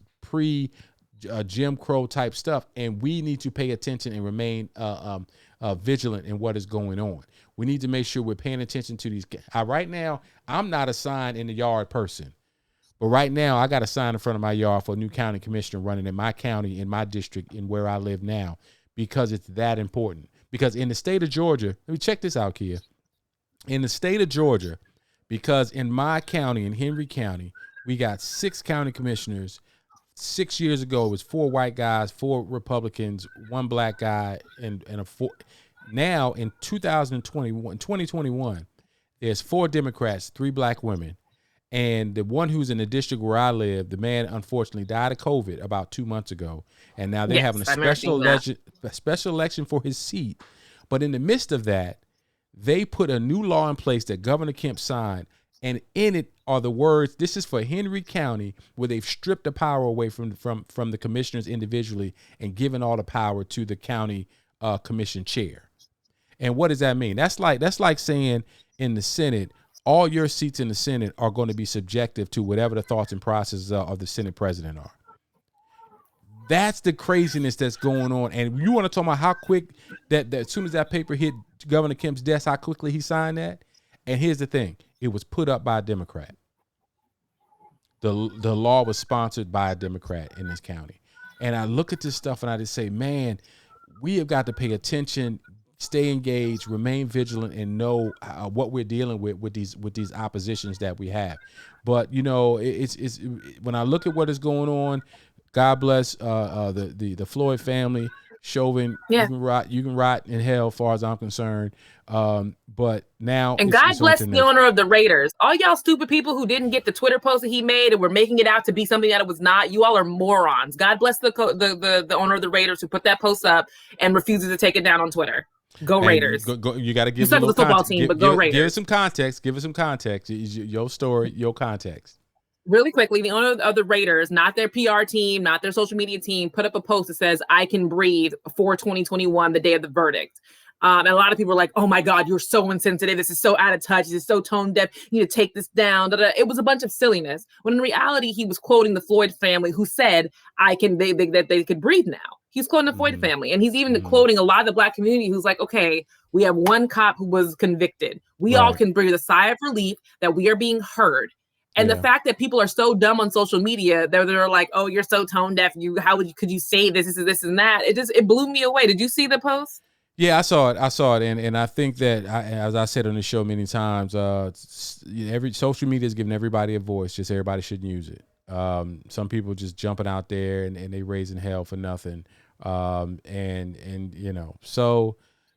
Speaker 1: Jim Crow type stuff. And we need to pay attention and remain vigilant in what is going on. We need to make sure we're paying attention to these. Right now, I'm not a sign in the yard person, but right now I got a sign in front of my yard for a new county commissioner running in my county, in my district, in where I live now, because it's that important. Because in the state of Georgia, let me check this out, Kia. In the state of Georgia, because in my county, in Henry County, we got 6 county commissioners. 6 years ago, it was 4 white guys, 4 Republicans, 1 black guy, and a 4. Now in 2021, there's 4 Democrats, 3 black women, and the one who's in the district where I live, the man unfortunately died of COVID about 2 months ago, and now they're having a special election for his seat. But in the midst of that, they put a new law in place that Governor Kemp signed, and in it are the words, this is for Henry County, where they've stripped the power away from the commissioners individually and given all the power to the county commission chair. And what does that mean? That's like saying in the Senate, all your seats in the Senate are going to be subjective to whatever the thoughts and processes of the Senate president are. That's the craziness that's going on. And you want to talk about how quick that as soon as that paper hit Governor Kemp's desk, how quickly he signed that? And here's the thing. It was put up by a Democrat. The law was sponsored by a Democrat in this county. And I look at this stuff and I just say, man, we have got to pay attention, stay engaged, remain vigilant, and know what we're dealing with these oppositions that we have. But it's when I look at what is going on, God bless the Floyd family. Chauvin, you can rot in hell, as far as I'm concerned. But now,
Speaker 2: and God bless the owner of the Raiders. All y'all stupid people who didn't get the Twitter post that he made and were making it out to be something that it was not. You all are morons. God bless the owner of the Raiders who put that post up and refuses to take it down on Twitter. Go Raiders.
Speaker 1: You got to give
Speaker 2: the football team, but go Raiders.
Speaker 1: Give us some context. Give us some context. Your story, your context.
Speaker 2: Really quickly, the owner of the Raiders, not their PR team, not their social media team, put up a post that says, "I can breathe" for 2021, the day of the verdict. And a lot of people are like, "Oh my God, you're so insensitive. This is so out of touch. This is so tone deaf. You need to take this down." It was a bunch of silliness. When in reality, he was quoting the Floyd family, who said, that they could breathe now. He's quoting the Floyd family. And he's even quoting a lot of the Black community who's like, okay, we have one cop who was convicted. We all can breathe a sigh of relief that we are being heard. And the fact that people are so dumb on social media, they're like, "Oh, you're so tone deaf. Could you say this and that?" It blew me away. Did you see the post?
Speaker 1: Yeah, I saw it, and I think that, as I said on the show many times, every social media is giving everybody a voice. Just everybody shouldn't use it. Some people just jumping out there and they raising hell for nothing. So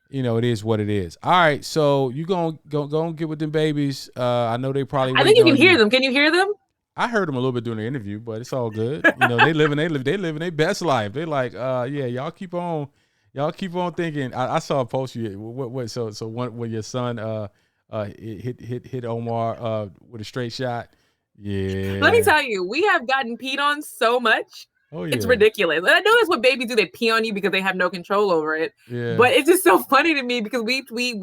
Speaker 1: you know, it is what it is. All right, so you go and get with them babies. I know they probably.
Speaker 2: I think you can hear them. Can you hear them?
Speaker 1: I heard them a little bit during the interview, but it's all good. You know, they living their best life. They like, yeah, y'all keep on thinking. I saw a post so when your son hit Omar with a straight shot. Yeah.
Speaker 2: Let me tell you, we have gotten peed on so much.
Speaker 1: Oh, yeah.
Speaker 2: It's ridiculous. And I know that's what babies do. They pee on you because they have no control over it.
Speaker 1: Yeah.
Speaker 2: But it's just so funny to me because we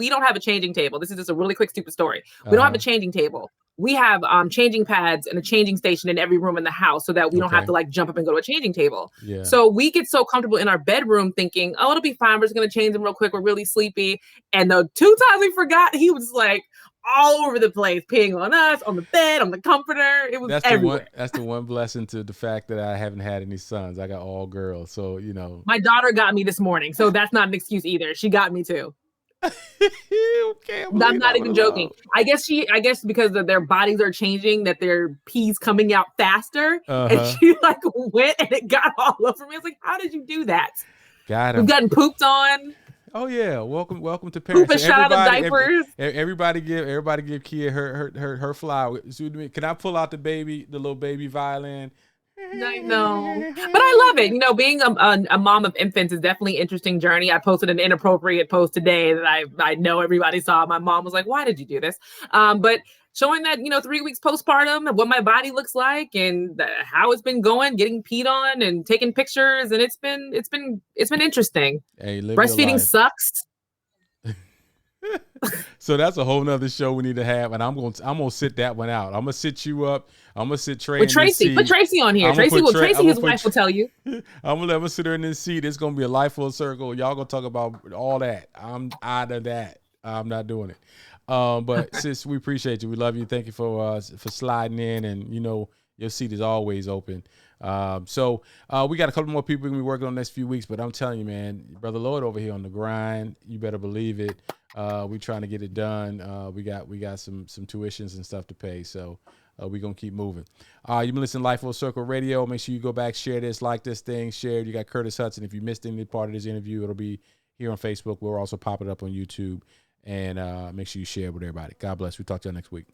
Speaker 2: don't have a changing table. This is just a really quick, stupid story. We don't have a changing table. We have changing pads and a changing station in every room in the house so that we don't have to like jump up and go to a changing table.
Speaker 1: Yeah.
Speaker 2: So we get so comfortable in our bedroom thinking, oh, it'll be fine. We're just going to change them real quick. We're really sleepy. And the 2 times we forgot, he was like all over the place, peeing on us, on the bed, on the comforter. It was everywhere.
Speaker 1: That's the one blessing to the fact that I haven't had any sons. I got all girls. So, you know.
Speaker 2: My daughter got me this morning. So that's not an excuse either. She got me too.
Speaker 1: Okay,
Speaker 2: I'm not even joking. I guess because their bodies are changing, that their pee's coming out faster, and she like went and it got all over me. I was like, "How did you do that?" We've gotten pooped on.
Speaker 1: Oh yeah, welcome to parents.
Speaker 2: Poop and shot out of diapers.
Speaker 1: Everybody give Kia her flower. Can I pull out the little baby violin?
Speaker 2: I know, but I love it. You know, being a mom of infants is definitely an interesting journey. I posted an inappropriate post today that I know everybody saw. My mom was like, "Why did you do this?" But showing that, you know, 3 weeks postpartum and what my body looks like and how it's been going, getting peed on and taking pictures, and it's been interesting.
Speaker 1: Hey,
Speaker 2: breastfeeding sucks.
Speaker 1: So that's a whole nother show we need to have, and I'm gonna sit that one out. I'm gonna sit you up. I'm gonna sit Trey.
Speaker 2: With Tracy, put Tracy on here. Tracy, his wife will tell you.
Speaker 1: I'm gonna let her sit her in this seat. It's gonna be a life full circle. Y'all gonna talk about all that. I'm out of that. I'm not doing it. But sis, we appreciate you. We love you. Thank you for sliding in, and you know your seat is always open. So we got a couple more people we're gonna be working on the next few weeks, but I'm telling you, man, Brother Lloyd over here on the grind. You better believe it. We trying to get it done. We got some tuitions and stuff to pay, so we're gonna keep moving. You've been listening to Life Full Circle Radio. Make sure you go back, share this, like this thing, share it. You got Curtis Hudson. If you missed any part of this interview, it'll be here on Facebook. We'll also pop it up on YouTube, and make sure you share it with everybody. God bless. We talk to you next week.